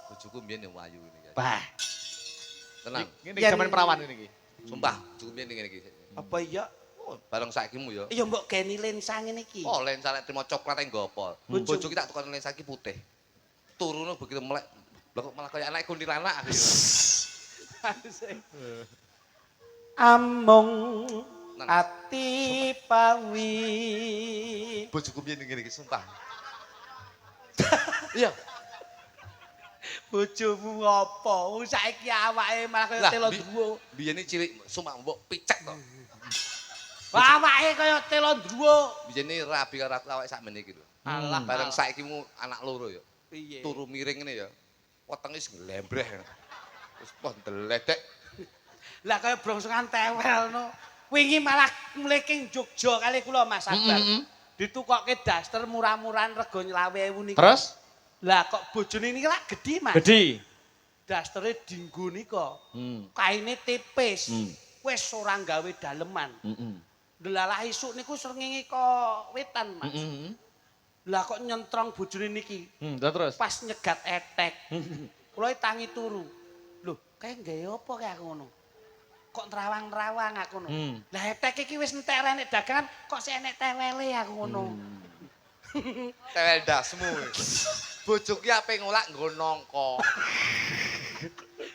Bojoku mbiyen yang ayu ini. Bah. Tenang. Ini zaman perawan ini iki. Sumpah, bojoku mbiyen ngene iki. Apa iya? Oh, bareng sakimu ya. Ya mbok geni lensa ngene iki. Oh, lensa lek trimo coklat yang gopo. Bojoku tak tukar lensa iki putih. Turune begitu melek. Lah kok malah kaya anak kuntilanak akhirnya. Amung Nang. ati pawi. Bojoku mbiyen ngene iki sumpah. Iya. Bojomu apa? Saiki awake malah kaya telo druwo. Biyen iki cilik sumpah mbok picek to. Awake kaya telo druwo. Biyen iki rabi karo aku awake sakmene iki lho. Alah, Bareng saiki mu anak loro ya. piye? Turu miring ngene ya. Wetenge wis nglembreh. Wis pon deledek. Lah kaya brongsokan tewel no. Wingi malah mleking Jogja kali kula Mas Sabar. Ditukokke daster murah-murahan rego 20.000 niku. Terus? Lah kok bojone niki lak gedhi Mas. Gede. Dastere dinggo nika. Hmm. Kaine tipis. Hmm. Wis ora gawe daleman. Delalah isuk niku srengenge kok wetan Mas. Lah kok nyentrong bojone niki. Terus? Pas nyegat etek. Kula tangi turu. Loh, kae gawe apa kae aku ngono? Kok nerawang-nerawang aku ngono. Lah etek iki wis entek renek dagangan kok sik enek tewele aku ngono. Tewel dasmu. Bojoku ki ape ngolak nggo nongko.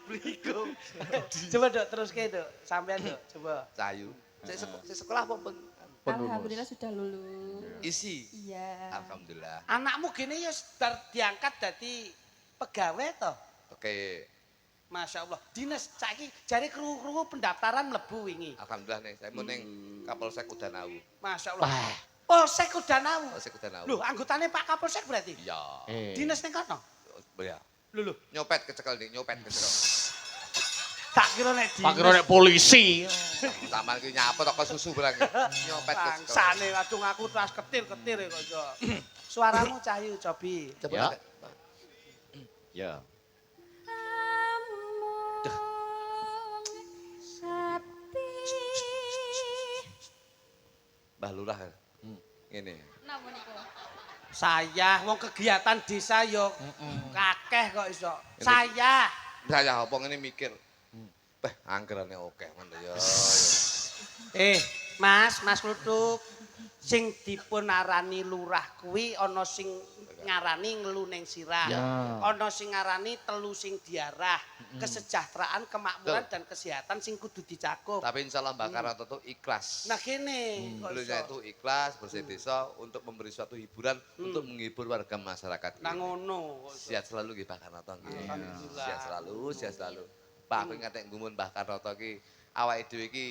Bliku. Coba Dok teruske Dok. Sampean Dok, coba. Cayu. Sik sekolah apa pun? Alhamdulillah sudah lulus. Isi. Iya. Alhamdulillah. Anakmu gini ya bar diangkat dadi pegawai toh. Oke. Masya Allah. Dinas saiki jare krungu-krungu pendaftaran mlebu wingi. Alhamdulillah nih, saya mau neng Kapolsek Udanau. Masya Allah. Polsek Udanau. Kapolsek Udanau. Loh, anggotane Pak Kapolsek berarti? Iya. Dinas ning kono? Ya. Lho, Nyopet kecekel nih, nyopet kecekel. tak kira nek dinas. Pak kira nek polisi. Sama iki nyapa toko susu barang. Nyopet kecekel. Bangsane aduh aku terus ketir-ketir kok yo. Suaramu Cahyu Cobi. Coba. Ya. Mbah Lurah. Ngene. Napa niku? Saya wong kegiatan desa yo kakeh kok iso. Saya Saya apa ngene mikir. Anggerane oke ngono ya. Mas Kluthuk. Sing dipun arani lurah kuwi ana sing ngarani ngelu ning sirah. Ana sing ngarani telu sing diarah. Kesejahteraan, kemakmuran dan kesehatan sing kudu dicakup. Tapi insyaallah Mbak Karato itu ikhlas. Nah kene kok Beliaunya iso. itu ikhlas bersih desa untuk memberi suatu hiburan untuk menghibur warga masyarakat. Nah ngono. kok iso. Sihat selalu nggih Pak Karato nggih. Alhamdulillah. Sihat selalu, sihat selalu. Pak aku ngatek ngumun Mbah Karato ki awake dhewe iki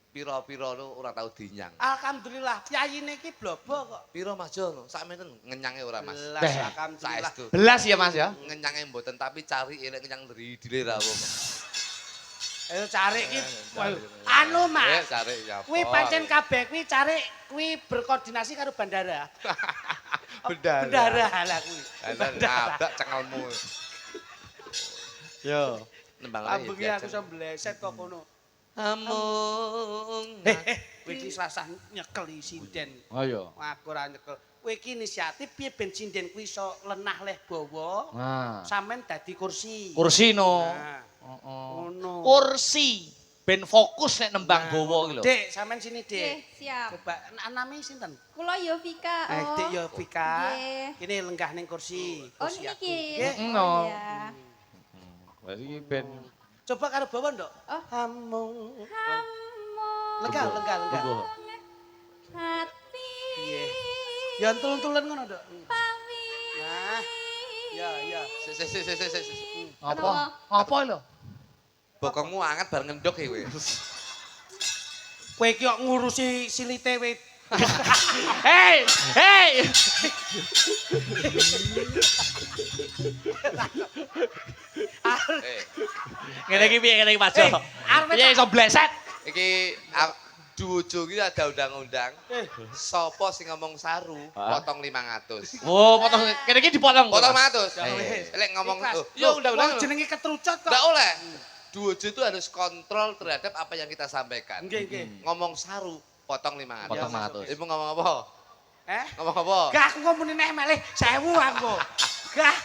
pira-pira ora tau dinyang. Alhamdulillah, yayine iki blobo kok. Pira Mas Jo? Sakmenen ngenyange ora Mas? Belas, alhamdulillah. Saestu. Belas ya Mas ya. Ngenyange mboten tapi cari elek kenyang dile ra wong. Ayo cari iki. Anu Mas. Cari ya. Kuwi pancen kabeh kuwi cari kuwi berkoordinasi karo bandara. Bandara lah kuwi. Nabrak cengelmu. Yo. Nembang Ambenge aku iso mbleset kok kono. Amung. Kowe iki sasah nyekel sinden. Oh iya. Aku ora nyekel. Kowe iki inisiatif piye ben sinden kuwi iso lenah leh bawa. Nah. Sampeyan dadi kursi. Kursi no. Nah, ngono. Kursi. Ben fokus nek nembang bawa iki lho. Dek, sampeyan sini, Nggih, Dek. siap. Coba nami sinten? Kula Yovika. Dek Yovika. Nggih. Kene lenggah ning kursi. Oh Kursi aku. niki. Nggih. No. Iya. Berarti ben Coba karo bawa, Nduk. Oh. Hamung. Hamu. Lenggah. Tunggu. Hati. Iya. Ya tulun-tulun ngono, Nduk. Pami. Nah. Ya. Apa? Apa lho? Bokongmu anget bar ngendok e kowe. Kowe iki kok ngurusi silite wit. Hei! Eh, Ngene iki piye ngene iki Mas Jo? arep Piye iso bleset? iki Dujo iki ada undang-undang. Sapa sing ngomong saru potong 500. Oh, potong kene iki dipotong. Potong 500. Ya wis. Lek ngomong Ikhlas. yo undang-undang. Wong jenenge ketrucut kok. Enggak oleh. Duojo itu harus kontrol terhadap apa yang kita sampaikan. Nggih. Ngomong saru potong 500. Potong Ya, 500. Ibu ngomong apa? Ngomong apa? Gak aku ngomongin nek melih 1000 aku. Gak.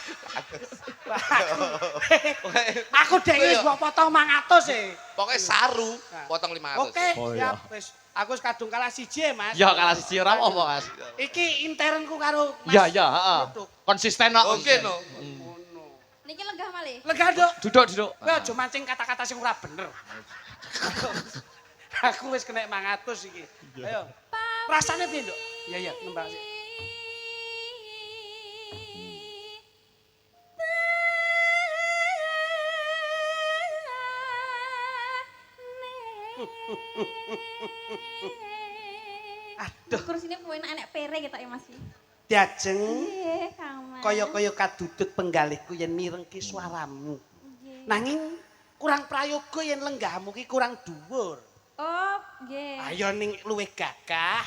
Aku dek wis mbok potong 500 e. Pokoknya saru potong 500. Oke, Oh, iya. siap wis. Aku wis kadung kalah siji Mas. Ya kalah siji ora apa Mas. Iki internku karo Mas. Ya, heeh. Youtube. Konsisten kok. Oke no. Ngono. Niki lenggah malih. Lega, Dok. Duduk. Kowe aja mancing kata-kata sing ora bener. Aku wis kena 500 iki. Ayo. Rasane piye, Nduk? Ya, nembang sik. Aduh, Kursine enak pere ketok ya Mas. diajeng Nggih, Kang Mas. kaya-kaya kadudut penggalihku yen mirengke swaramu. Nggih. Nanging kurang prayoga yen lenggahmu ki kurang dhuwur. Oh, nggih. Ayo ning luwih gagah,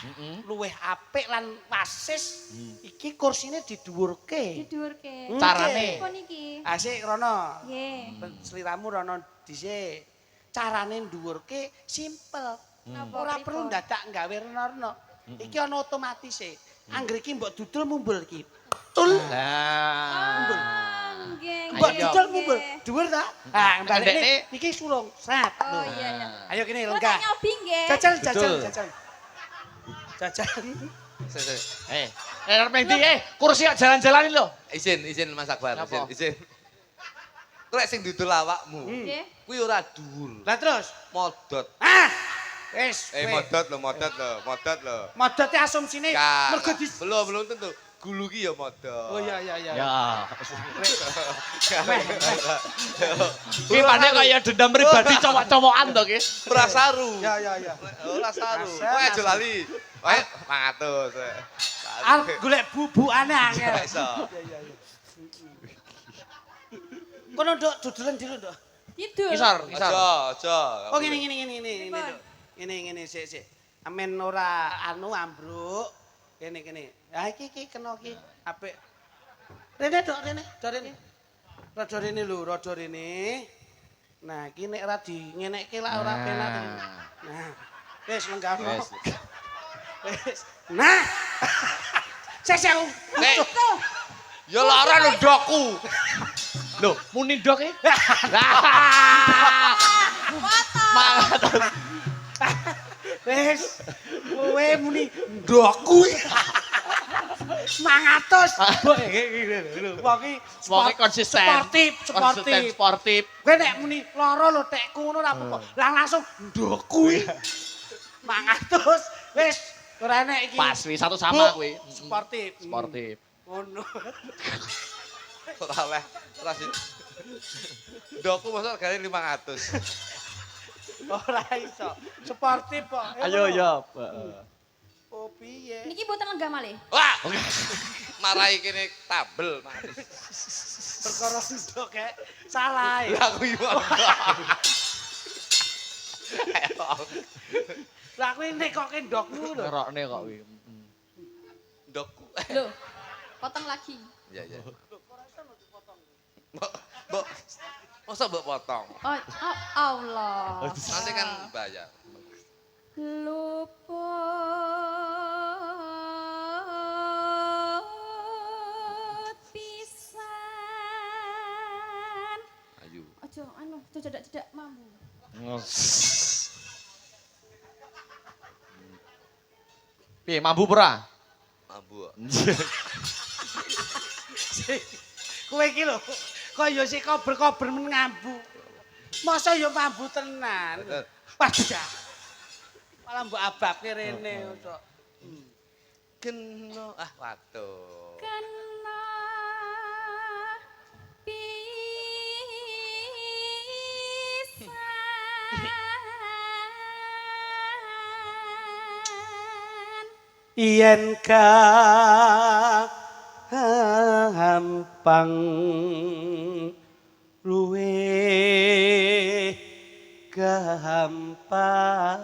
luwih apik lan wasis. Iki kursine didhuwurke. Didurke. Carane. Apa niki? Asik rono. Nggih. Sliramu rono dhisik. Carane ndhuwurke simpel. Napa Ora pripun? perlu dadak gawe reno-reno. Iki ana otomatise. Angger iki mbok dudul mumbul iki. Tul. Nah. Oh, nggih. Mbok nggih, dudul nggih. mumbul. Dhuwur ta? Ha, balik Ndekne- niki sulung. Sat. Oh Lho. iya. Ayo kene Kok lenggah. tak nyobi nggih. Jajal. Arep nang ndi? Kursi kok jalan-jalanin lho. Izin Mas Akbar, Napa? izin. Lek sing dudul awakmu, Nggih. kuwi ora dhuwur, Lah terus. modot. Ah. Wis. Modot lho. Modote asumsine Ya, mergo di belum tentu. Gulu ki ya modot. Oh iya. Ya. Ki panek kaya dendam pribadi cowok-cowokan to ki. Ora saru. Ya. Ora saru. Rasa, Kowe aja rasa. lali. Ayo 500. Arep golek bubukane angel. Ora iso. Iya. Kono nduk dudulen dulu nduk. Kidul. Kisar. Aja. Oh ngene nduk. Ngene sik. Amen ora anu ambruk. Kene. Ha iki kena iki apik. Rene nduk rene. Rada rene lho, rada rene. Nah, iki nek ora di ngenekke lak ora penak. Nah. Wis lenggahno. Wis. Nah. Sik. Nek ya lara lho ndokku. Lho, muni ndok ki. Wis, kowe muni ndokku. 500. Wong iki Wong konsisten. Sportif. Kowe nek muni lara lho tekku ngono ora apa-apa. Lah langsung ndokku. 500. Wis, ora enek iki. Pas wi satu sama kuwi. Sportif. Sportif. Ngono. Ora oleh. Ora sih. Ndokku mosok regane 500. Ora iso. Sportif kok. Ayo ya. Oh piye? Niki mboten lenggah malih. Wah. Marahi kene tabel manis. Perkara ndok kek salah. Lah aku iki. Lah kuwi nek kok ndokmu lho. Ngerokne kok kuwi. Ndokku. Loh, potong lagi. Ya ya. Mbok. Masa mbok potong? Oh, Allah. Nanti kan bayar. Luput pisan. Ayo. Aja anu, cedak-cedak mambu. Piye mambu ora? Mambu. Kowe iki lho, kaya sik kober-kober men ngambu. Masa ya mambu tenan. Wadah. Malah mbok ababke rene kok. Kena waduh. Kena pisan. Yen gampang luwe gampang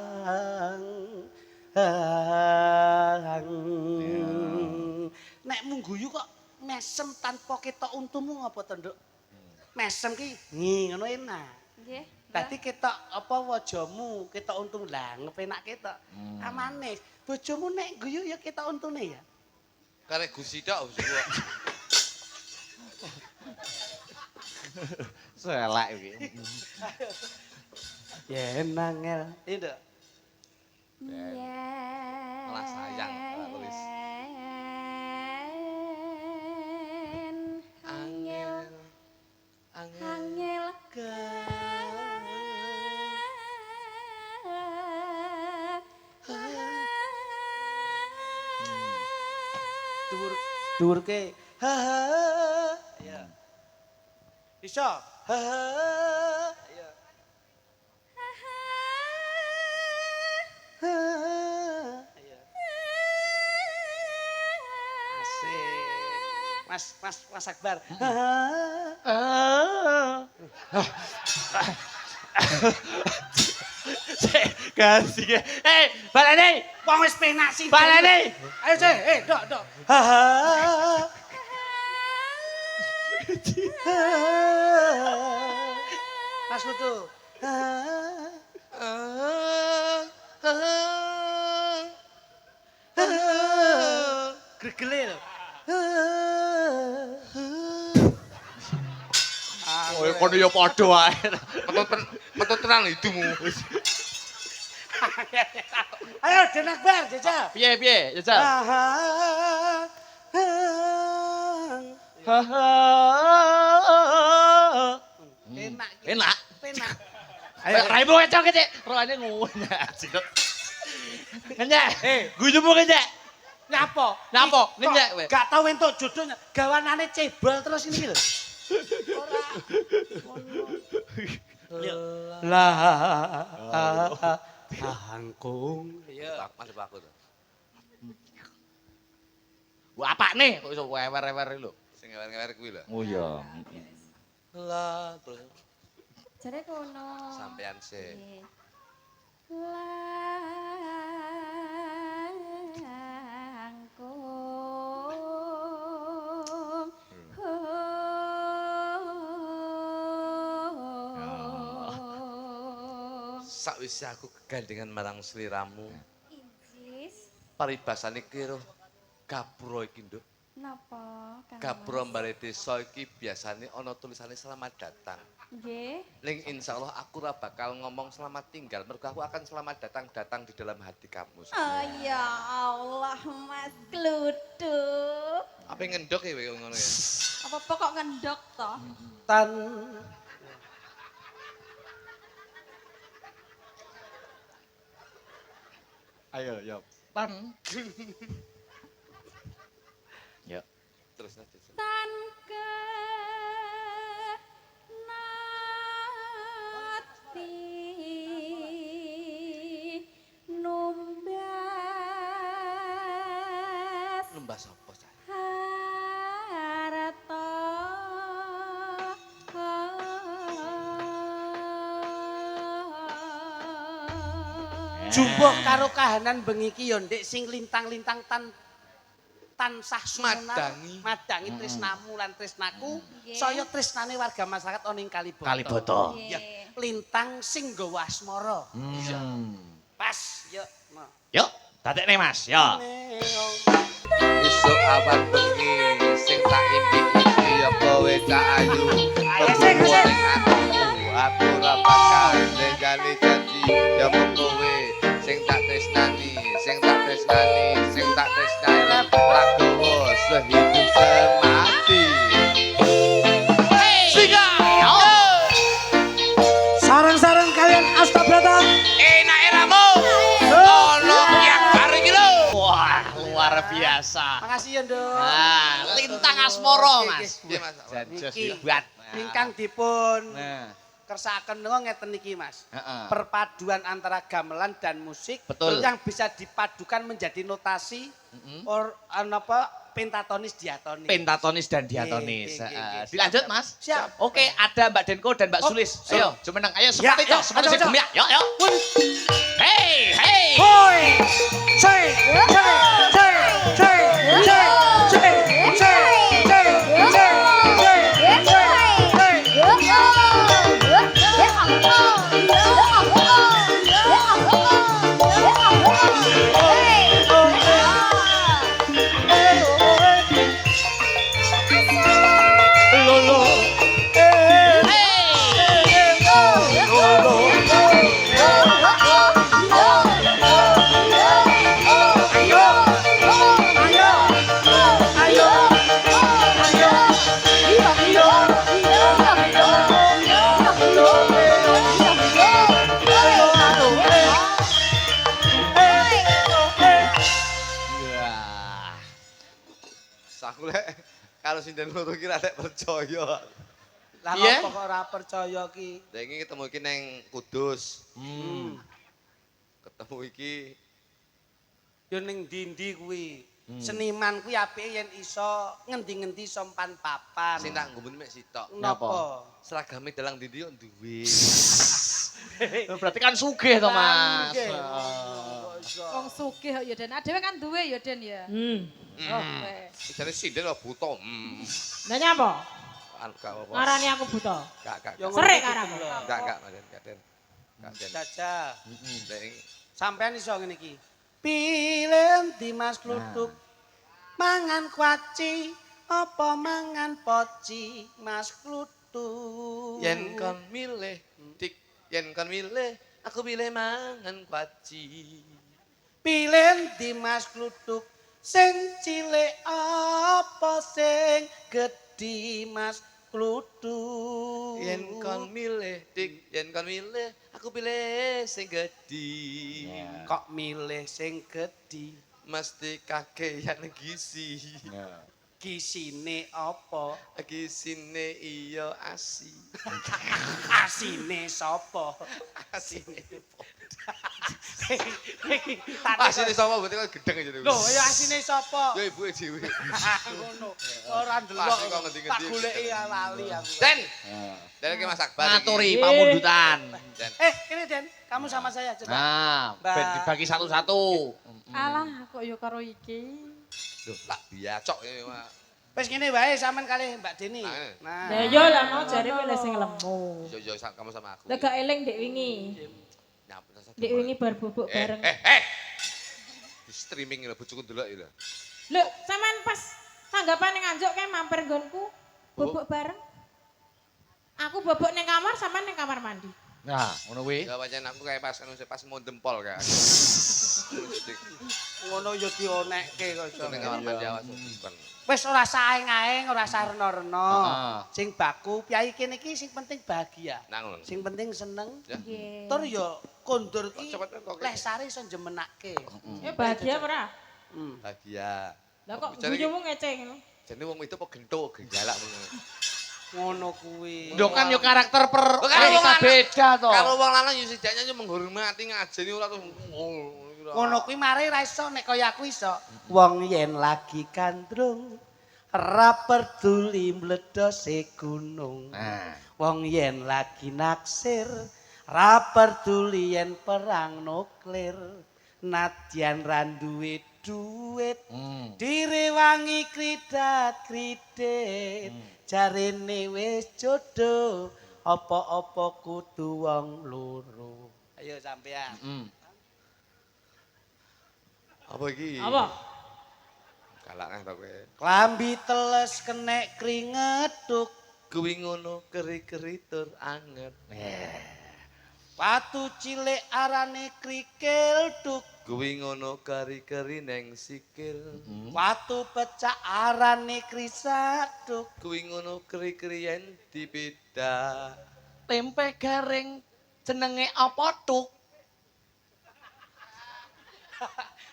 nek mung guyu kok mesem tanpa ketok untumu ngapa to, Nduk? Mesem ki ngono enak. Nggih. Dadi ketok apa wajamu, ketok untung lah ngepenak ketok. Amane, bojomu nek guyu ya ketok untune ya. Karek gusi tok semua. Selek iki. Yen nangel. Nduk. Malah sayang ora tulis. Angel, Angel. angel Dhuwurke. Ha ha. Ya. Iso. Ha ha. Ya. Ha. Ya. Asik. Mas Akbar. Ha ha. Kasih. Balane. Wong wis penak sih. Balane. Ayo, Cek. Dok. Ha ha. Mas Lutu. Gregele lho. Kowe kono ya padha wae. Metu tenan hidungmu. Ayo, Den Akbar, jajal. Piye, jajal. Enak. Enak. Penak. Ayo raimu kecok kecek. Roane ngono. Ngenyek. Guyumu ngenyek. Nyapa? Napa? Kok Ngenyek kowe. gak tau entuk jodohnya. Gawanane cebol terus ini lho. Lah angkung. Iya, masuk aku tuh. Wah apane kok iso wewer-wewer lho. Sing ngewer-ngewer kuwi lho. Oh iya. Lah, terus jare kono. sampean sih. Nggih. Langkung. Sakwise aku kegandengan marang sliramu, Injis. paribasane kira gapura iki, Nduk. Napa? Kang Gapura Mas? mbare desa iki biasane ana tulisane selamat datang. Nggih. Ning insyaallah aku ora bakal ngomong selamat tinggal, mergo aku akan selamat datang di dalam hati kamu. Oh ya Allah, Mas Kluduk. Apa ngendok ya kowe ngono ya? Apa pokok ngendok toh? Tan Ayo, yo. Pan. Ya. Terus nanti. Tan kenati Jumbuh karo kahanan bengi iki ya Ndik sing lintang-lintang tansah sumunar madangi tresnamu lan tresnaku Nggih. saya tresnane warga masyarakat ana ing Kalibata. Kalibata. Ya, lintang sing nggawa asmara. Pas, yuk. Yuk, dadekne Mas. Yo. Isuk awan bengi sing tak impi-impi ya kowe cak ayu. Pertemu ning aku ora bakal ninggali janji ya mung kowe sing tak tresnani, sing tak tresnani, sing tak tresnani. Ragowo sehidup semati. Sarang-sarang kalian Astabrata. Enak eramu. Ono yang baru iki lho. Wah, luar biasa. Makasih ya, Nduk. Nah, lintang asmara, Mas. Iya, Mas. Janjos Iki. hebat. Ingkang dipun Nah, kersakaken niku ngeten iki, Mas. heeh. Perpaduan antara gamelan dan musik Betul. yang bisa dipadukan menjadi notasi pentatonis diatonis. Pentatonis dan diatonis. Oke, oke, oke. Dilanjut, Mas. Siap. Oke, ada Mbak Denko dan Mbak Oh, Sulis. so- Ayo, jumeneng. Ayo, seperti Ya, itu. Seperti ayo, si ayo. Gumya. Yuk, yuk. Woi, Hey, hey. woi. Cek, cek, cek, cek, cek, cek, cek, cek, cek, cek, cek, cek. Wah. Aku lek kalau sinden loro ki ra tek percaya. Lah Iya? apa kok ora percaya ki? Lah iki ketemu iki ning Kudus. Hmm. Ketemu iki Yo ning ndi kuwi. Seniman kuwi apike yen iso ngendi-ngendi sompan papan. sing tak nggumun mek sitok. Napa? Seragame dalang ndi yo duwe. Berarti kan sugih to, Mas. Nggih. Wong sugih kok ya Den. Adewe kan duwe ya Den ya. Oh, wes. Jane sinden kok buta. Lah nyapa? Anu gak apa-apa. Ngarani aku buta. Gak. Yo Serik ngono karamu. iki lho. Gak, Maden, gak Den. Gak Den. Caca. Lah iki Sampean iso ngene iki. Pilih Dimas Kluthuk. Mangan kuaci apa mangan poci Mas Kluthuk. yen kon milih, dik, yen kon milih, aku pilih mangan kuaci. Pilih Dimas Kluthuk. Sing cilik apa sing gedhi Mas Kluthuk. Yen kon milih, dik, yen kon milih, aku pilih sing gedhi. Kok milih sing gedhi? Mesti kakeyan gizi. Gisine apa? Gisine iya asi. Asine sapa? Asine. Tak Asine sapa berarti kan gedeng aja. Lho, ya asine sapa? Ya ibuke dhewe. Ngono. Ora ndelok. Pasti kok ngendi-ngendi. Tak goleki lali aku. Den. Den iki Mas Akbar. iki. Ngaturi pamundutan. Den. Ini Den, kamu sama saya coba. Nah, Mbak. ben dibagi satu-satu. Alah, kok yo karo iki. Loh, tak biacok ini, Mak. Wis ngene wae sampean kalih Mbak Deni. Nah. Lah yo lah mau jare milih sing lemu. Yo kamu sama aku. Lah gak eling Dek wingi. Nyapa satu. Dek wingi bar bubuk bareng. Di streaming lho bojoku ndelok iki lho. Lho, sampean pas tanggapan ning Anjuk kae mampir nggonku bubuk bareng. Aku bobok ning kamar, sampean ning kamar mandi. Nah, ngono kuwi. Ya pancen aku kayak pas mau dempol kan. Ngono yo dionekke kok iso. Ning kamar mandi awas. Wis ora saeng-aeng, ora sarena-rena. Heeh. Sing baku piyai kene iki sing penting bahagia. Nang ngono. Sing penting seneng. Ya. Nggih. Tur yo kondur ki Cepet kok. lesare iso njemenake. Ya bahagia apa ora? Bahagia. Lah kok Bicara iki- guyumu ngece ngono. Jane wong itu apa gento genjalak ngono. Ngono kuwi. Lho kan yo karakter per Oh, kalau wong lanang- beda to. Kalau wong lanang yo setidaknya yo menghormati ngajeni ora terus Ngono kuwi mari ra iso nek kaya aku iso. Wong yen lagi kandrung ora peduli mledose gunung. Nah, Wong yen lagi naksir Ra peduli yen perang nuklir, nadyan ra duwe duit. Direwangi kridat-kridit, jarene wis jodoh, apa-apa kudu wong loro. Ayo sampean. Apa iki? Apa? Galak neh to kowe. Klambi teles kenek kringetuk, Kuwi ngono keri-keri tur anget. watu cilik arane krikil duk. Kuwi ngono keri-keri neng sikil. Watu pecah arane krisaduk. Kuwi ngono keri-keri yen dipeda. Tempe garing jenenge apa tuk?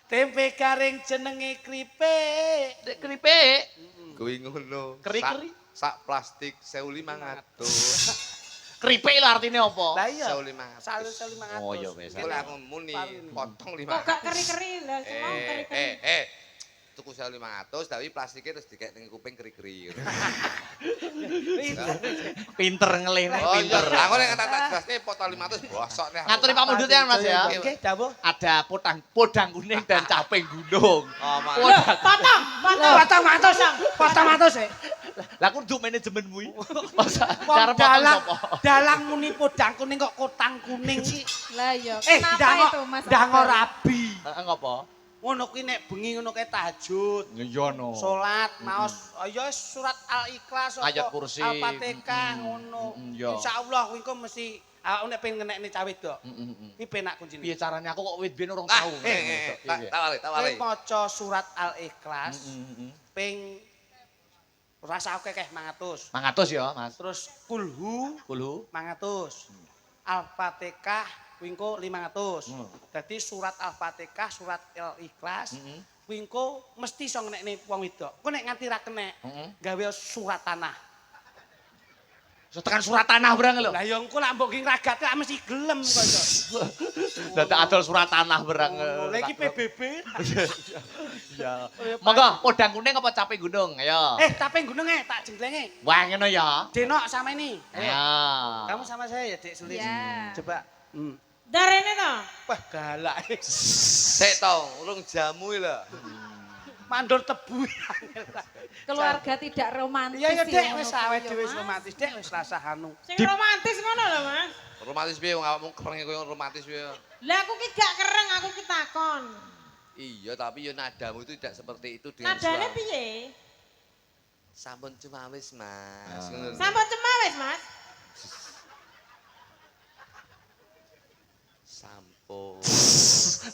Tempe garing jenenge kripik. Dek keripik. Kuwi ngono. Keri-keri. Sak plastik 1.500. Keripik lho artine apa? Lah iya. 1.500. 1.500. Oh iya wis. Iku lek aku muni potong Kok 500. gak keri-keri lah, semua keri-keri. Tuku 1.500 tapi plastiknya terus dikek ning kuping keri-keri. Pinter ngelene, Oh iya, pinter. aku nek tak jelasne potong 500 bosok nih. Ngaturi pamundhut ya Mas ya. Oke, dawuh. Ada podang kuning dan caping gunung. Oh, malah. Potong, potong. Potong matus e. Lah kudu manajemenmu iki. Masa Wong cara potong dalang, sapa? dalang muni podang kuning kok kotang kuning iki. Lah iya, Kenapa kenapa itu Mas? Dango Akbar? rabi. Heeh ngopo? Ngono kuwi nek bengi ngono kae tahajud. Iya no. Salat, maos ya surat Al-Ikhlas Ayat kursi. Al-Fatihah ngono. iya. Insyaallah kuwi engko mesti awake nek pengen ngenekne cawe wedok. Iki penak kuncine. Piye carane aku kok wit biyen urung Ah, tau. tak wale. Kowe maca surat Al-Ikhlas ping rasa akeh 100. 500 ya, Mas. Terus kulhu Kulhu. 100. Al-Fatihah kuwi engko 500. Dadi surat Al-Fatihah, surat Al-Ikhlas kuwi engko mesti iso ngenekne wong wedok. Kok nek nganti ra kenek, gawe surat tanah. Tekan surat tanah barang lho. Lah ya engko lak mbok ki ragat lak mesti gelem kok. Dadak adol surat tanah barang. Lah iki PBB. Ya. Monggo podang kuning apa caping gunung? Ayo. Tapi gunung tak jenglenge. Wah ngono ya. Denok sama ini. Ayo. Ya. Kamu sama saya ya, Dek Sulis. Ya. Coba. Darene to. Wah, galak. Sik to, urung jamu lho. Mandor tebu. Keluarga tidak romantis. Iya ya, Dek, ngono wis kuwi, awet ya, dhewe wis Mas. romantis, Dek, wis rasa anu. Sing romantis ngono lho, Mas. Romantis piye wong awakmu kerenge koyo romantis piye? Lah aku ki gak kereng, aku ki takon. Iya, tapi yo nadamu itu tidak seperti itu dengan Nadane suara. piye? Sampun cuma wis, Mas. Ngono lho. Sampun cemawis, Mas. Sampun.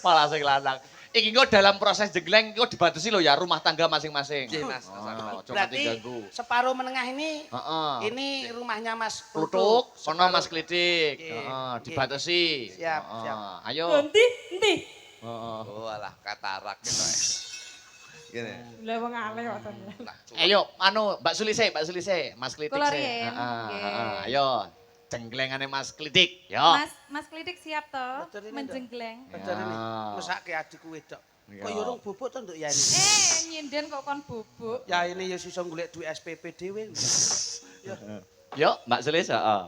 Malah sing lanang. Iki kok dalam proses jegleng kok dibatasi lho ya rumah tangga masing-masing. Nggih, Mas. Oh, coba Berarti diganggu. separuh menengah ini Heeh. ini rumahnya Mas Plutuk, Plutuk. sono Mas Klitik. Nggih, Heeh, nggih. dibatasi. Siap, Heeh, siap. Ayo. Endi? Endi? Heeh. Oh, alah katarak gitu. Gini. Lah wong aleh kok to. Nah, Ayo, Mbak Sulise, Mas Klitik Kula sih. riyen, Heeh, nggih. heeh. Ayo, jenglengane Mas Klitik. Yo. Mas Klitik siap toh Betul ini, Dok. menjenggleng. Bener ini. Ya. Mesake adikku wedok. Ya. Kok yo urung bubuk to nduk ya ini. Nyinden kok kon bubuk. Ya ini ya iso golek duit SPP dhewe. Yo, Mbak Sulis, heeh.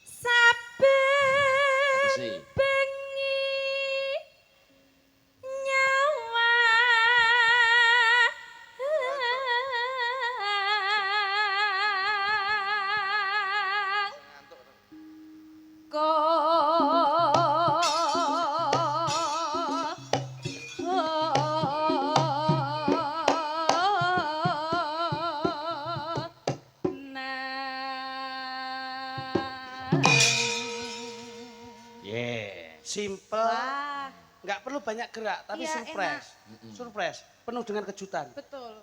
Saben Apa sih? bengi nyawa Yeah. Simple. Wah, Nggak perlu banyak gerak, tapi Iya, surprise. Surprise, penuh dengan kejutan. betul.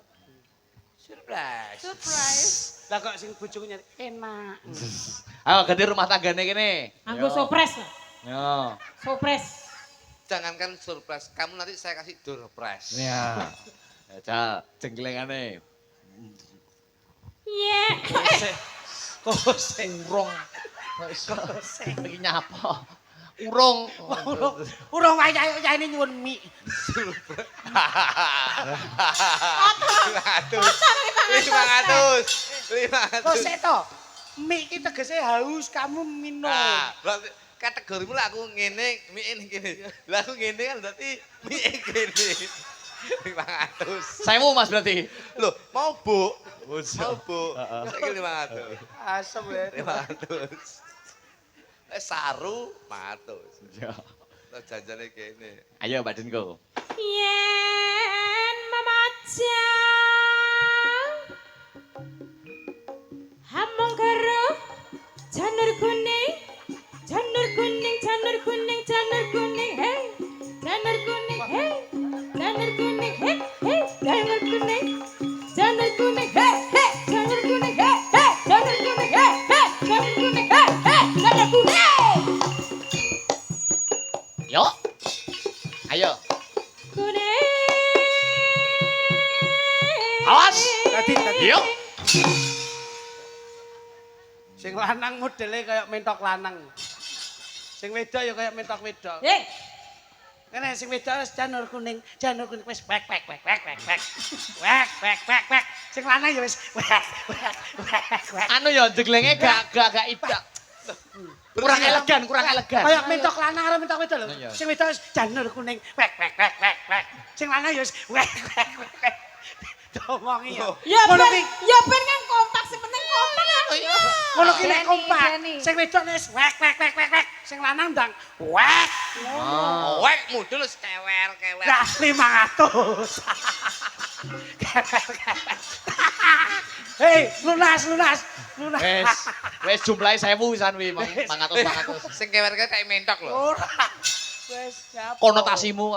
Surprise. Surprise. Lah kok sing bojoku nyari enak. Ayo ganti rumah tanggane kene. Anggo Yo. surprise. lah. Yo. Surprise. jangankan surprise, kamu nanti saya kasih surprise. Ya. Ya, Cal, jenglengane. Iya. Kose. Urung. Iki nyapa? Urung. Urung wae ini nyuwun mie. 500. 500. Kose to. mie iki tegese haus, kamu minum. Nah, berarti kategorimu lah aku ngene, mie ini gini. Lah aku ngene kan berarti mie gini. 500. 1000 Mas berarti. Loh, mau Bu? Bosok. Mau Bu? Saiki 500. Asem ya. 500. Saru 500. Ya. Lah janjane kene. Ayo Mbak Dinko. Yen memaca hamong karo janur kuning, janur kuning, janur kuning, janur kuning, hey, janur kuning, hey, janur kuning, hey, hey, janur kuning, janur kuning, hey, hey, janur kuning, hey, hey, janur kuning, hey, hey, janur kuning, hey, hey, janur kuning, Yo. Ayo. kuning. Awas. Tadi. Yo. Sing lanang modele kaya mentok lanang. Sing wedok ya kaya mentok wedok. Eh, Kene sing wedok wis janur kuning wis wek. Wek. Sing lanang ya wis wek. Anu ya jeglenge gak idak. Kurang elegan. Kaya mentok lanang karo mentok wedok lho. Iya. Sing wedok wis janur kuning wek. Sing lanang ya wis wek. Domongi ya. ya Ngono ben, ki, ya ben kan kompak, sing penting kompak kan. ngono ki nek Deni, kompak. Deni. Sing wedok wis wek. Sing lanang ndang wek. Oh. Wek mudul wis kewer. Lah 500. Hei, lunas. Wes jumlahe 1000 pisan wi, 500. Sing kewer kayak mentok lho. Ora. Wes nyapa. Konotasimu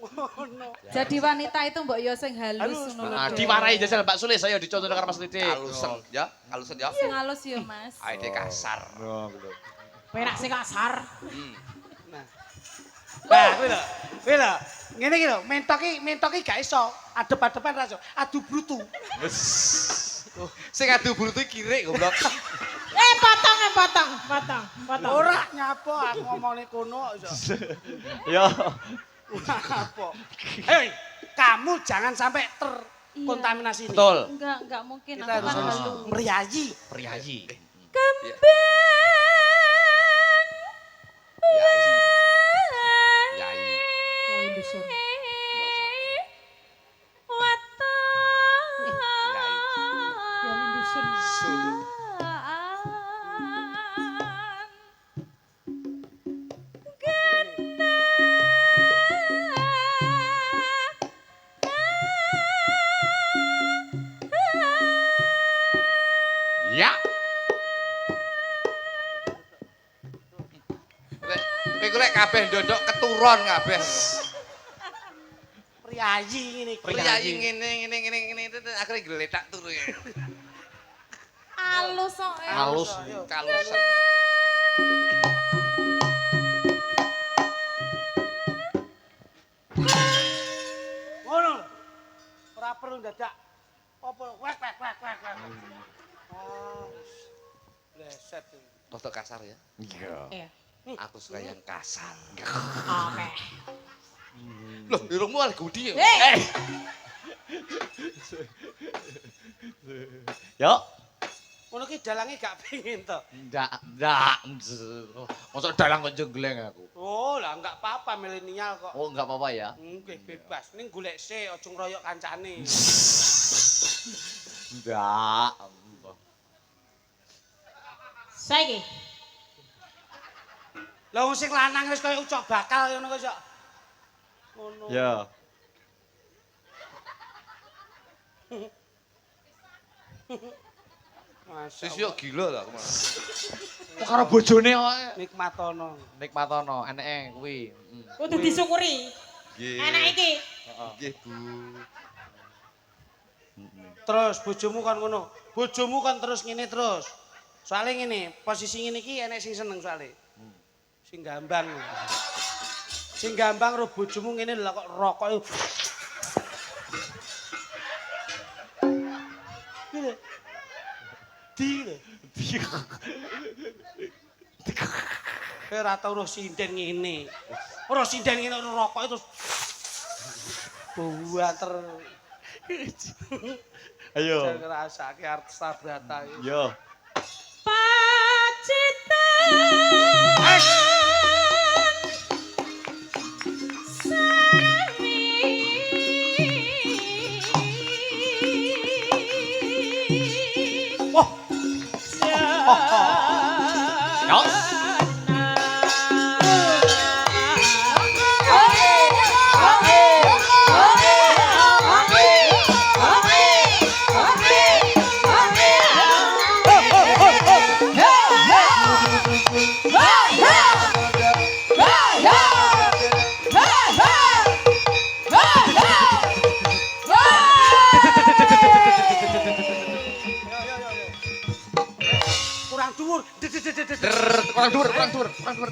Ngono. Jadi wanita itu mbok yo sing halus ngono lho. Den. diwarai jajal Mbak Sulis ayo dicontoh karo Mas Lidik. Kalusen ya, kalusen ya. Sing halus yo, Mas. Aide kasar. Perak sing kasar. Nah, kuwi lho. Ngene iki lho, mentok iki gak iso adep-adepan ra iso. Adu brutu. Sing adu bulu tuh kirik goblok. Potong. Ora nyapa aku ngomongne kono iso. Yo. Apa? Hei, kamu jangan sampai terkontaminasi ini. Betul. Enggak mungkin Kita aku kan harus halu. meriayi. Priayi. Yai. Ya. Kowe lek kabeh ndodok keturon kabeh. Priayi ngene iki. Priyayi ngene akhire gletak turu ya. Halus kok. Halus. Kalusen. Ngono lho. Ora perlu dadak apa wek. Oh. Bleset. Rada kasar ya. Iya. Iya. Aku suka yang kasar. Oke. Loh, irungmu malah gudi ya. Yo. Ngono ki dalange gak pengin to. Ndak. Mosok dalang kok jenggleng aku. Oh, lah enggak apa-apa milenial kok. Oh, enggak apa-apa ya. Nggih bebas. Ning golek se aja ngroyok kancane. Ndak. Saiki. Lah wong sing lanang wis kaya ucok bakal ngono kok sok. Ngono. Ya. Masya Sis yo gila lah aku malah. Kok karo bojone kok Nikmatono. nikmatono eneke kuwi. Kudu disyukuri. Nggih. Enak iki. Nggih, Bu. Terus bojomu kan ngono. Bojomu kan terus ngene terus. Soale ngene, posisi ngene iki enek sing seneng soale. Sing gambang. Sing gambang ro bojomu ngene lho kok rokoke. Gile. Di. Ora tau roh sinden ngene. Ora sinden ngene rokoke terus buater. Ayo. Saya ngerasake artis Sabrata iki. Yo. Yos. Kurang dhuwur. Kurang dur, kurang dur, kurang dur.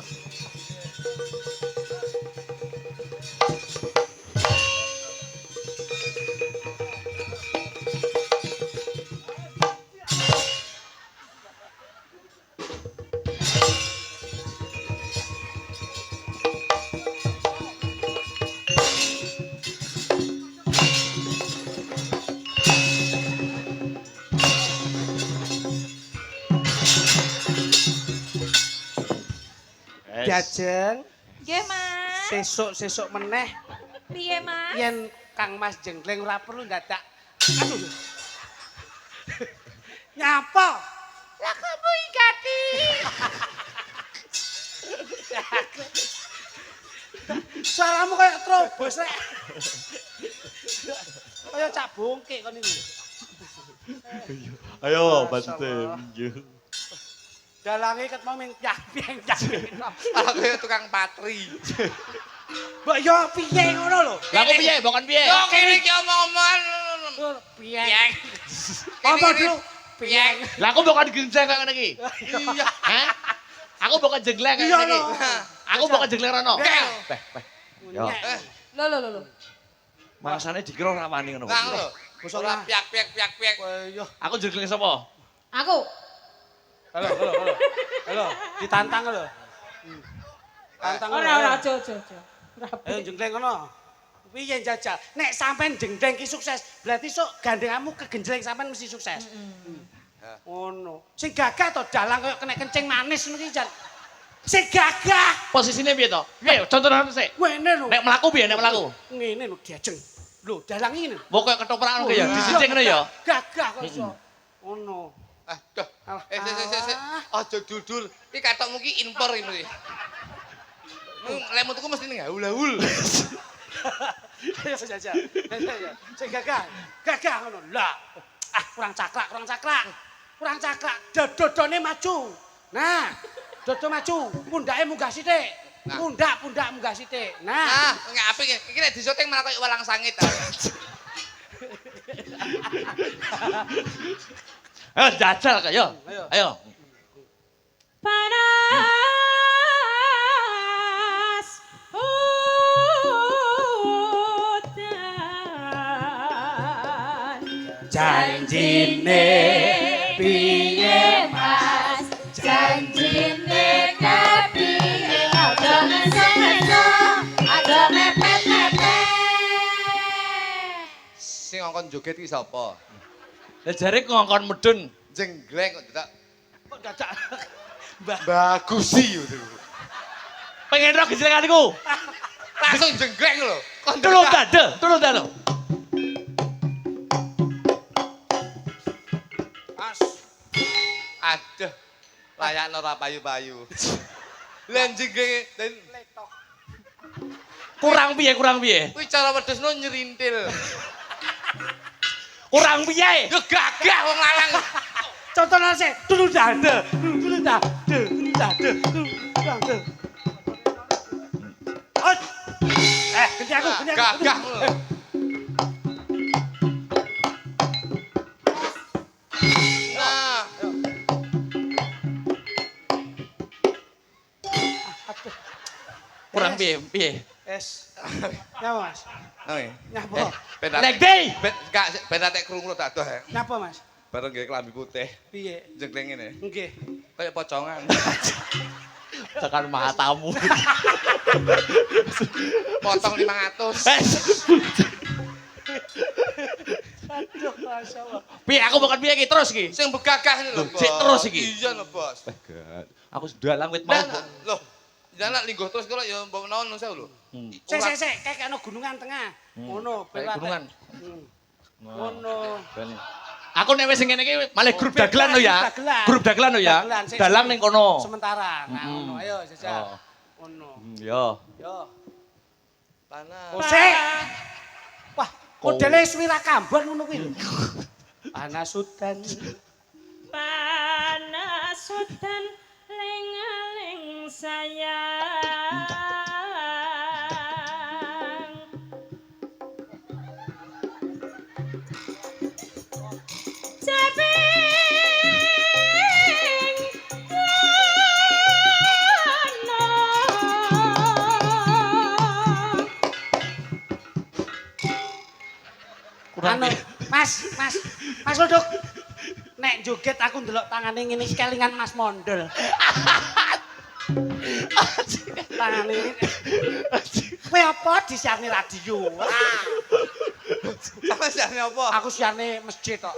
Jajeng, Nggih, Mas. sesuk meneh Piye, Mas? yen Kang Mas Jenggleng ora perlu dadak. Aduh. Nyapa? Lah kamu igati. Suaramu kayak trobos rek. Kaya cak bongke kon iki. Ayo, Masya bantu. Dalange ket mau ming piang-piang cak. Malah kaya tukang patri. Mbok yo piye ngono lho? Lah kok piye? Bukan piye? Yo kene iki omong-omongan. Piang. Apa dulu? Piang. Lah aku bukan genjeng kayak ngene iki. Iya. Hah? Aku bukan jengleng kayak Iya, ngene iki. no. Aku bukan jengleng rono. Bel. Yo. Lho. Masane dikira ora wani ngono. Nang lho. Bosok Ora lah. piak-piak. Yo. Aku jengleng sapa? Aku. Halo. Ditantang lho. Tantang. Ora aja. Ayo jenggleng ngono. Piye jajal? Nek sampean jenggleng ki sukses, berarti sok gandenganmu kegenjleng sampean mesti sukses. Ngono. Sing gagah to dalang koyo kena kencing manis ngono ki jan. Sing gagah. Posisine piye to? Piye? Contohane sik. Ngene lho. Nek mlaku piye nek mlaku? Ngene lho diajeng. Lho dalang ngene. Mbok koyo ketoprak ngono ya, disicing ngono ya. Gagah kok iso. Ngono. Aduh. Sik. Aja dudur. Iki katokmu ki impor iki. Lemutku mesti ning haul-haul. Ayo jajal. Sing gagah. Gagah ngono. Lah. Ah kurang cakrak. Dodone maju. Nah, dodo maju. Pundake munggah sithik. Pundak munggah sithik. Nah. Nah, nggak apik iki nek disyuting malah koyo walang sangit. Ayo jajal kok yo. Ayo. Panas hutan Janjine piye Mas janjine kepiye aja meso-meso aja mepet-mepet Sing ngongkon joget iki sapa? Lah jare ngongkon medun. Jenggleng kok dadak kok dadak bagusi yo. Pengen ro genjlenganku. Langsung jenggleng lho. Kon Tulung dada. Mas. Aduh. Layakno ora payu-payu. Lah jenglenge dan Kurang piye? kuwi cara wedhusno nyerintil. Kurang piye? Yo gagah wong lanang. Contohnya sih, dulu dada. Ganti aku. Gagah lho. Nah, Kurang piye? Es. Nyapa mas? oke. Nyapa? Nek dei. Ben atek krungu tak adoh. Nyapa mas? Bareng nggih klambi putih, Piye? jenggleng ngene. Nggih. Kayak pocongan. Tekan matamu. Potong 500. Aduh, Masya Allah. Piye aku bukan piye iki terus iki. Sing begagah ini lho, Bos. Sik terus iki. Iya lho, Bos. Aku dalang wit mau. Nah, loh, jalan lingguh terus kalau ya mbok naon nang saya lho. Sik, kayak ana gunungan tengah. Ngono, Kayak gunungan. Ngono. Aku nek wis ngene iki malah grup dagelan lho ya. Dagelan. Grup dagelan lho ya. Dagelan, sik, Dalang ning kono. Sementara. Nah, ngono. Ayo, Oh. jajal. Ngono. Yo. Yo. Panas. Oh, sik. Wah, modele swira kambon ngono kuwi lho. Panas udan. Panas udan lengaling sayang. Caping Anu, Mas Luduk. Nek joget aku ndelok tangane ngene iki kelingan Mas Mondol. Tangane ini. Kowe apa disiarne radio? Sama siane apa? Aku siarne masjid kok.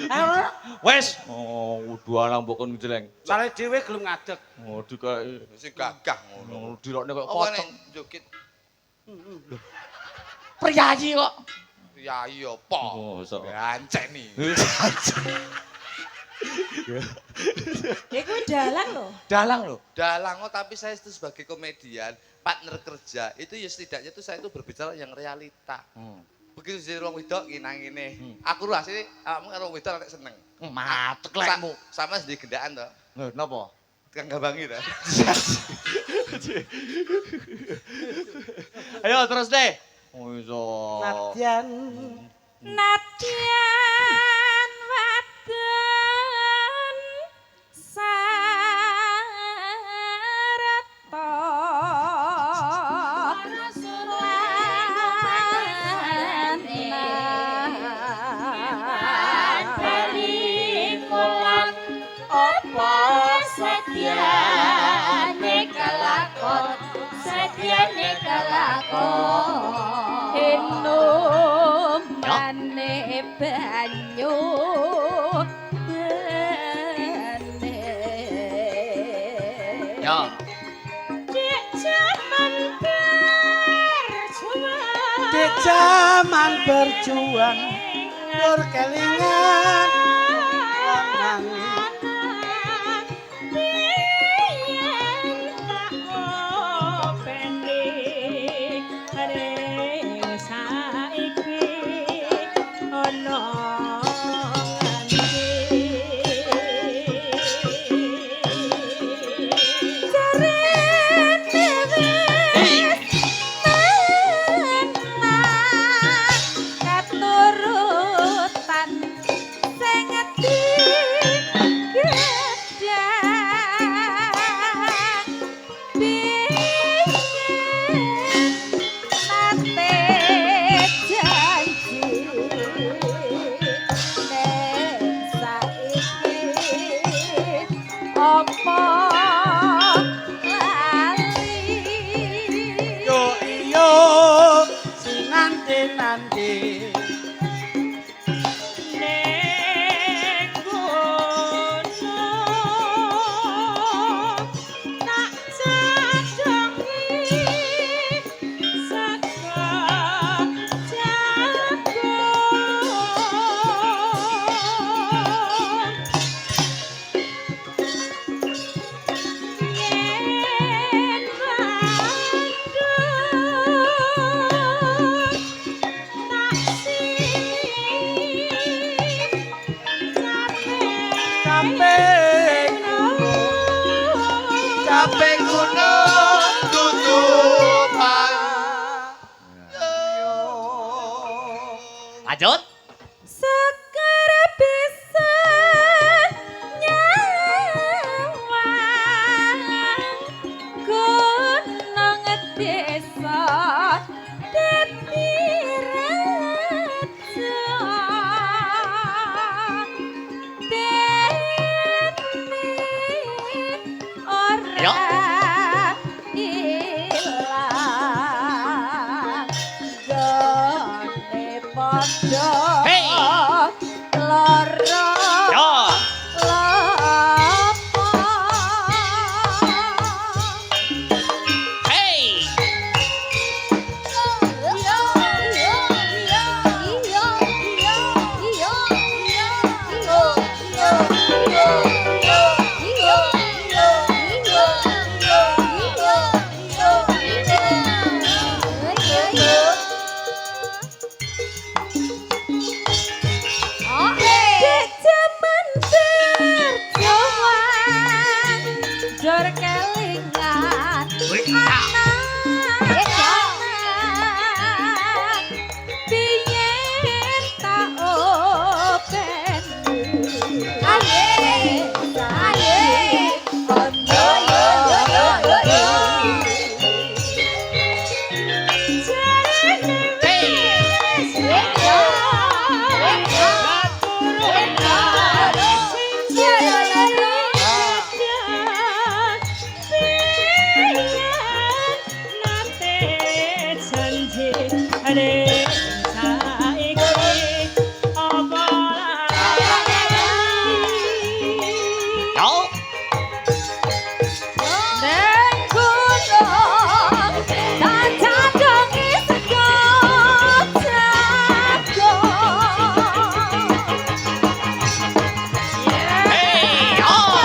Ayo, Wes. Oh, kudu alang mbok kon jeleng. sale dhewe gelem ngadeg. Oh, dikai. Sing gagah ngono. Dilokne kok Apa nek potong. joget Priyayi kok. priyayi apa? Oh, sok. Ganceni. Iku dalang lho. Dalang lho. Dalang kok, tapi saya itu sebagai komedian, partner kerja, itu ya setidaknya tuh saya itu berbicara yang realita. Begitu jadi wong wedok nang ngene. Aku lho asline awakmu karo wong wedok nek seneng. Matek lekmu. Sama sedih gendaan to. Lho, napa? Tukang gambangi to. Ayo terus deh. Oh iso. Nadyan Nadyan wadon sarata lan apa setiane kelakon enum mane banyu bene Ya. Dek jaman berjuang di zaman berjuang nur kelingan lanang Katurutan sing apa lali yo iyo sinanti-nanti ning kono tak jadongi saka jagon yen capek gunung Tutupan. Lanjut. Sekar bisa nyawang gunung desa dadi raja dene ora Ayo. ilang gone padha Hey. lor ane saiki apa Yo. Neng gunung tak cadangi sekot Hey, oh.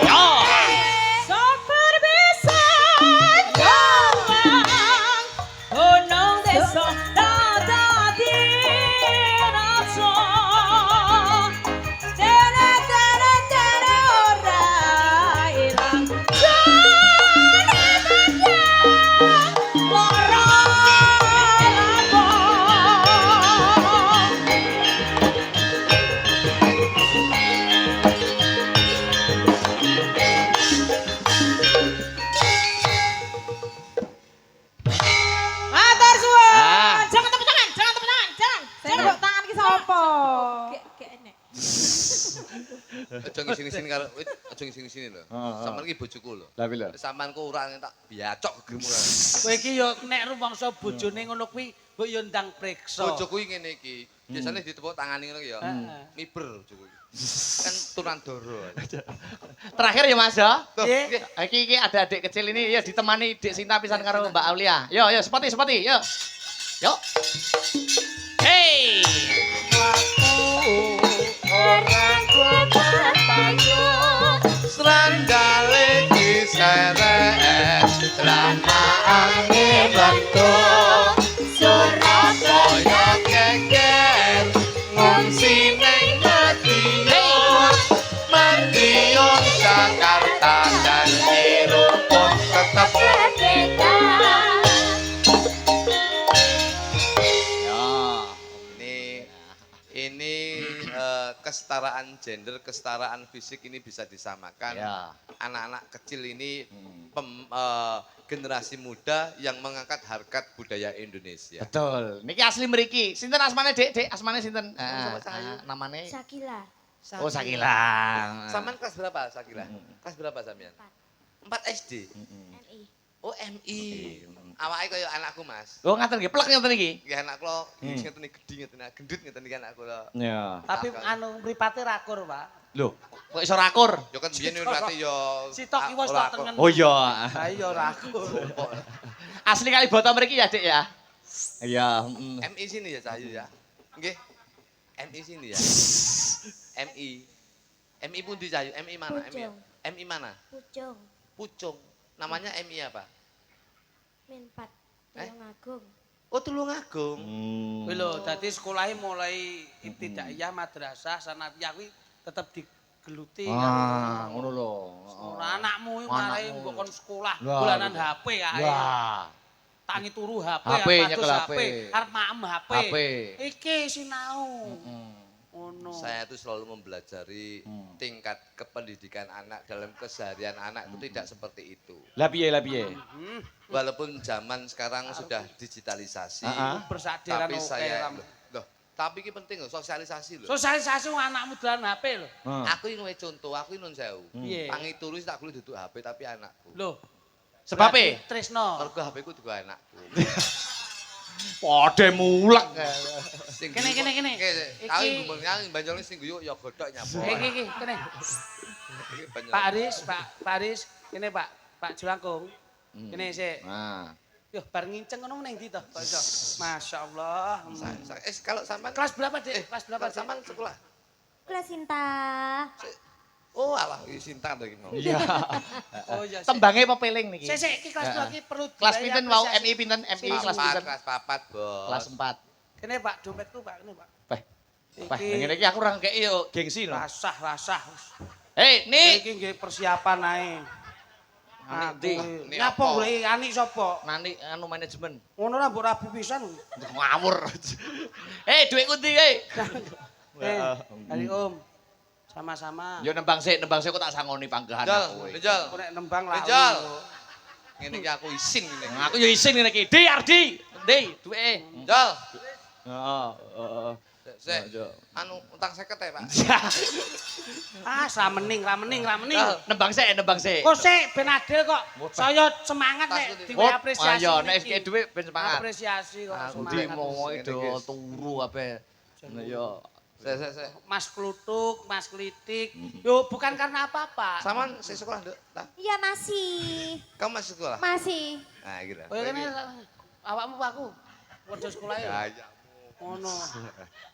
Yo. Sampai bisa jalan gunung desa dadi raja tere tere tere ora ilang jane menang lara Matur suwun. Ah. Jangan tepuk tangan, jangan tepuk tangan, jangan. Sing tepuk tangan ki sapa? Gek enek. Aja ngising-ngising karo aja ngising-ngising lho. Sampeyan iki bojoku lho. Lah lho. Sampeyan ku ora tak biacok gegemuran. Kowe iki yo nek rumangsa bojone ngono kuwi mbok yo ndang priksa. Bojoku iki ngene iki. Biasane ditepuk tangani ngono ki ya. Miber bojoku iki. Kan tunan doro. Terakhir ya Mas ya. Tuh, Nggih. nggih. Iki ada adik kecil ini ya ditemani Dik Sinta pisan karo Mbak Aulia. Yo yo sepati yo. Yo. Hey. Srandale diseret lama angin lentur Surabaya geger ngungsi ning Madiun Madiun Jakarta dan biru pun tetap Yo. ini kesetaraan gender, kesetaraan fisik ini bisa disamakan. Ya. Anak-anak kecil ini generasi muda yang mengangkat harkat budaya Indonesia. Betul. Niki asli mriki. Sinten asmane Dik? Dik asmane sinten? Sama Cahayu. Namane Sakila. Oh Sakila. Saman kelas berapa Sakila? Kelas berapa sampean? 4 SD. MI. Oh MI. Awake kaya anakku Mas. Oh ngaten nggih, plek ngoten iki. Nggih anak kula ngeten iki gedhi ngeten gendut ngeten iki anak kula. Ya. Tapi anu mripate rakur, Pak. Lho, kok iso rakur? Yo kan biyen berarti yo Sitok ki wis ora tok tengen. Oh iya. Ha iya rakur. Asli kali boto mriki ya, Dik ya. Iya, heeh. MI sini ya Cahayu ya. Nggih. MI sini ya. MI. MI pun di Cahayu. MI mana? Pucung. MI mana? Pucung. Pucung. Namanya MI apa? Minpat. Tulungagung. Oh Tulungagung. Kuwi lho, dadi sekolahe mulai ibtidaiyah, madrasah, sanawiyah kuwi tetep digeluti Ah, ngono lho. Ora anakmu iki marai Anakmu. mbok kon sekolah, Lah, dolanan betul. HP ae. Wah. Tangi turu HP, HP, arep nyekel adus HP. arep maem HP. HP. Iki sinau. Ngono. Saya itu selalu mempelajari tingkat kependidikan anak dalam keseharian anak itu tidak seperti itu. Lah piye lah piye? Walaupun zaman sekarang sudah digitalisasi, Bersaderan tapi oke saya kamu. loh, tapi ini penting loh, sosialisasi loh. Sosialisasi wong anakmu dolan HP lho. Aku ini contoh, aku ini nun sewu. Piye? Tangi tulis tak kulit duduk HP tapi anakku. Lho. Sebab berarti Tresno. Mergo HP ku juga anakku. Pode mulek. Sing Kene, guyu- kene. Kene, aku Iki- ngomong yang banjolnya sing guyu ya godok nyapo. Iki kene. Iki banjol. Pak Aris, kene Pak Julangkung. Kene sik. Nah. Yo bar nginceng ngono meneh ndi to? Kok iso? Masyaallah. Kalau sampean Kelas berapa, Dik? Kelas berapa, kalau sampean sekolah? Kelas Sinta. Oh alah, iki Sinta to iki mau. Iya. Oh iya. sik. Tembange apa peling niki? Sik iki kelas Heeh. lagi perlu Kelas dibayar pinten wau apresiasi. MI pinten? MI kelas pinten? Kelas 4, Bos. Kelas 4. Kene Pak dompetku Pak, kene Pak. Wah, wah, Iki ngene iki aku ora ngekeki yo gengsi lho. rasah. Hei, Nik. Iki nggih persiapan ae. Anik ndi? Ini Nyapa apa? golek anik sapa? Nani anu manajemen. Ngono ra mbok rabi pisan. Ngawur. Hei, duitku ndi, hei? Hari Om. Sama-sama. Yo nembang sik kok tak sangoni panggahan Jol, aku. Jol. Aku nek nembang lali. Jol. Ngene iki aku isin ngene. iki. Aku yo isin ngene iki. Di Ardi. Ndi, duwike. Jol. Heeh, heeh. Sik. Anu utang 50 ya, Pak. Ah, ramening. Nembang sik. Kok sik ben adil kok. Saya semangat nek diwe apresiasi. Ayo nek niki. iki dhuwit ben semangat. Apresiasi kok Aku semangat. mau itu turu apa. Yo. Sik. Mas Klutuk, Mas Klitik. Yo bukan karena apa-apa. Saman sik sekolah, Nduk? Iya masih. Kamu masih sekolah? Masih. Nah, gitu. Oh, ini awakmu Pak, aku. Padha sekolah ya. Ya. Ngono.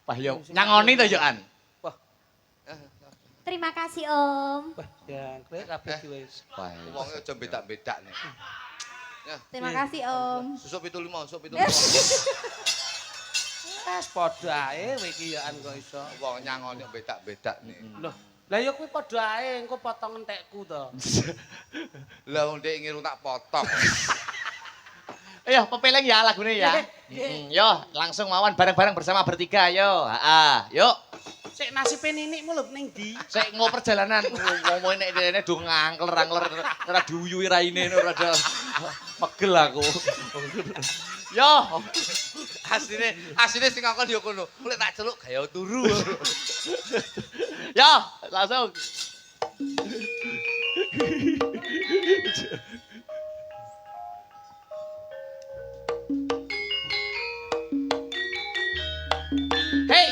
Wah yo nyangoni to yo An. Wah, Terima kasih Om. wah, ya kowe kabeh diwe. Wah. Wonge aja bedak-bedak nih. Ya, Terima kasih Om. susuk 75, susuk 75. Wes padha ae kowe iki ya an kok iso. Wong nyangoni bedak-bedak nih. Loh, lah ya kowe padha ae engko potong entekku to. Lah wong ndek ngiru tak potong. Ayo pepeleng ya lagune ya. Yo langsung mawon bareng-bareng bersama bertiga yo. Heeh, yuk. Sik nasibe ninikmu lho ning ndi? Sik ngo perjalanan ngomong nek dene do ngangler-angler ora diuyui raine ora ada pegel aku. Yo, Asline sing ngakon yo kono. Mulai tak celuk gaya turu. yo langsung. Hey.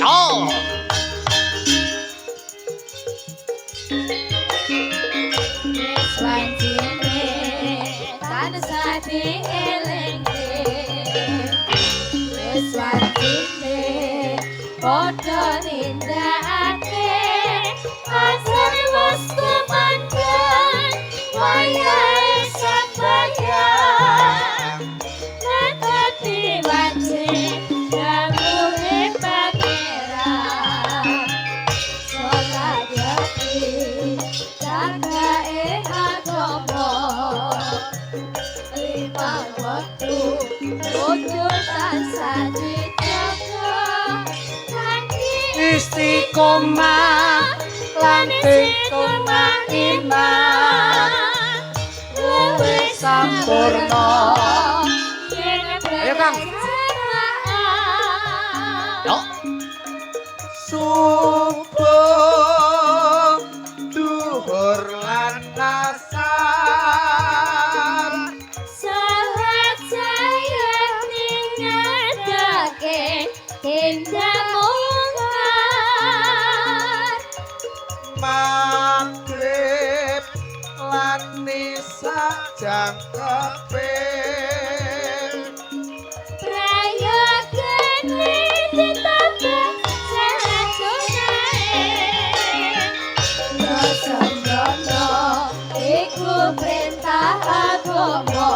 Oh. Swanjine tansah dielingke. Wis swanjine padha nindakake asal wis kumandhan wayahe sembahyang. Ngatati wajib dawuhe pangeran. Sholat yati jagae agama. Lima waktu kudu tansah dijaga. Kanthi Istiqomah lan istiqomah iman. luwih sampurna. Ayo, Kang. Yo. Subuh duhur lan asar. Sahat saya ningadake tindak mungkar. Maghrib lan nisa jangkepe. Prayogane ditambah sehat sunae. Dosa-dosa iku perintah agama.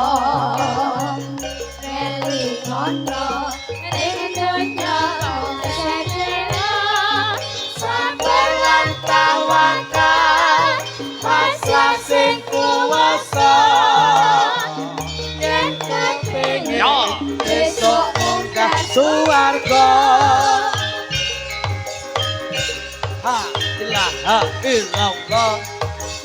Kelingono ning donya sedera. Sabar lan tawakal pasrah sing kuwasa. Yen kepengin Yo. besok munggah Suwarga. Ha ilaha illallah.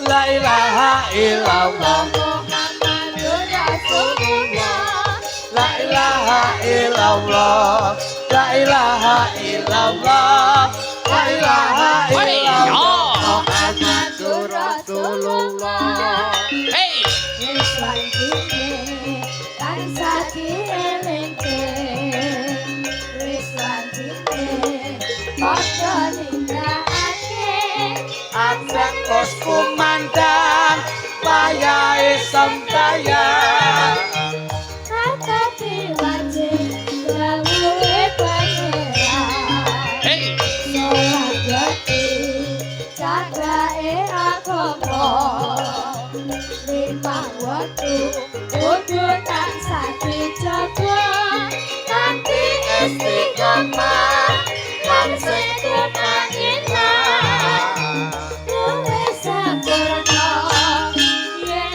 La ilaha illallah. Muhammadur Rasulullah. La ilaha illallah. La ilaha illallah. La ilaha Hey, illallah. yo. Muhammadur Rasulullah. Hey. Islam dine tansah dielingke. Islam dine padha nindakake. Absen pos kumandang wayahe sembahyang. Tatapi wajib dawuhe pangeran. Hey. Sholat yati jagae agama. Lima waktu kudu tansah dijaga. Kanthi istiqomah lan istiqomah luwih sampurna. Yen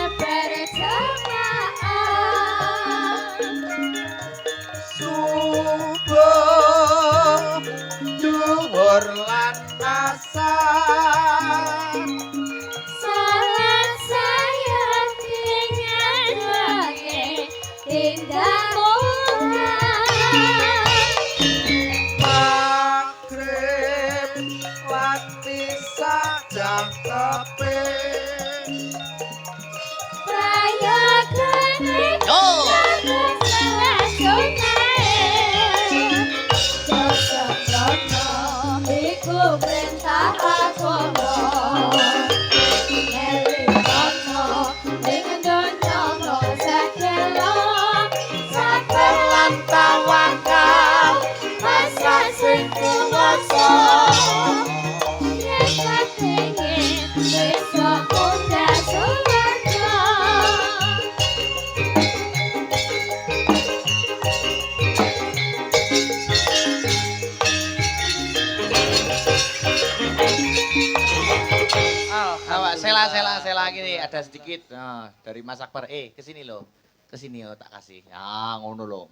lagi nih, ada sedikit. Nah, dari Mas Akbar. Ke sini loh. Ke sini yo tak kasih. Ya, ngono loh.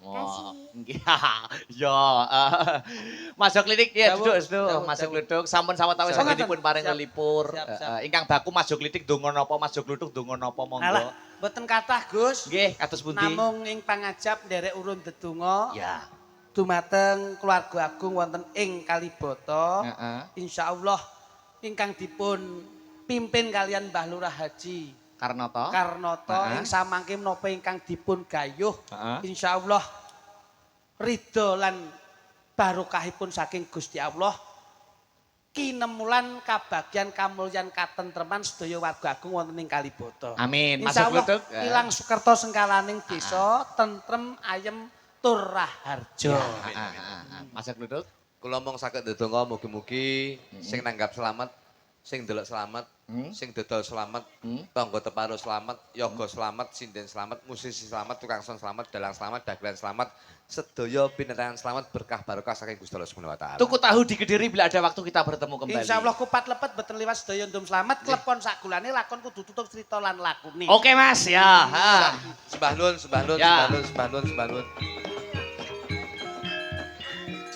Nggih. Ya. Masuk klinik ya, duduk. Masuk klinik. Sampun sawetawis sagenipun paring lelipur. Ingkang baku masuk klinik donga napa, masuk kluthuk donga napa monggo. Alah, mboten kathah Gus. Nggih, kados pundi? Namung ing pangajap nderek urun dedonga. Ya. Dumateng keluarga agung wonten ing Kalibata. Insyaallah ingkang dipun pimpin kalian Mbah Lurah Haji Karnoto ing samangke menapa ingkang dipun gayuh. Insyaallah ridho lan barokahipun saking Gusti Allah. Kinemulan kabagyan kamulyan katentreman sedaya warga agung wonten ing Kalibata. Amin. Masuk Insyaallah kluthuk. ilang sukerta sengkalaning desa tentrem ayem tur raharja. Masuk kluthuk. Kula mong saged ndedonga mugi-mugi sing nanggap selamat, sing ndelok selamat, sing dodol selamat, tangga teparo selamat, yoga selamat, sinden selamat, musisi selamat, tukang son selamat, dalang selamat, dagelan selamat, sedaya pinerangan selamat, berkah barokah saking Gusti Allah Subhanahu wa taala. Tuku tahu di Kediri bila ada waktu kita bertemu kembali. Insyaallah kupat lepet boten liwat sedaya ndum selamat, klepon sakulane lakon kudu tutup cerita lan lakune. Oke Mas ya. Sembah nun, sembah nun, Ya. sembah nun, sembah nun.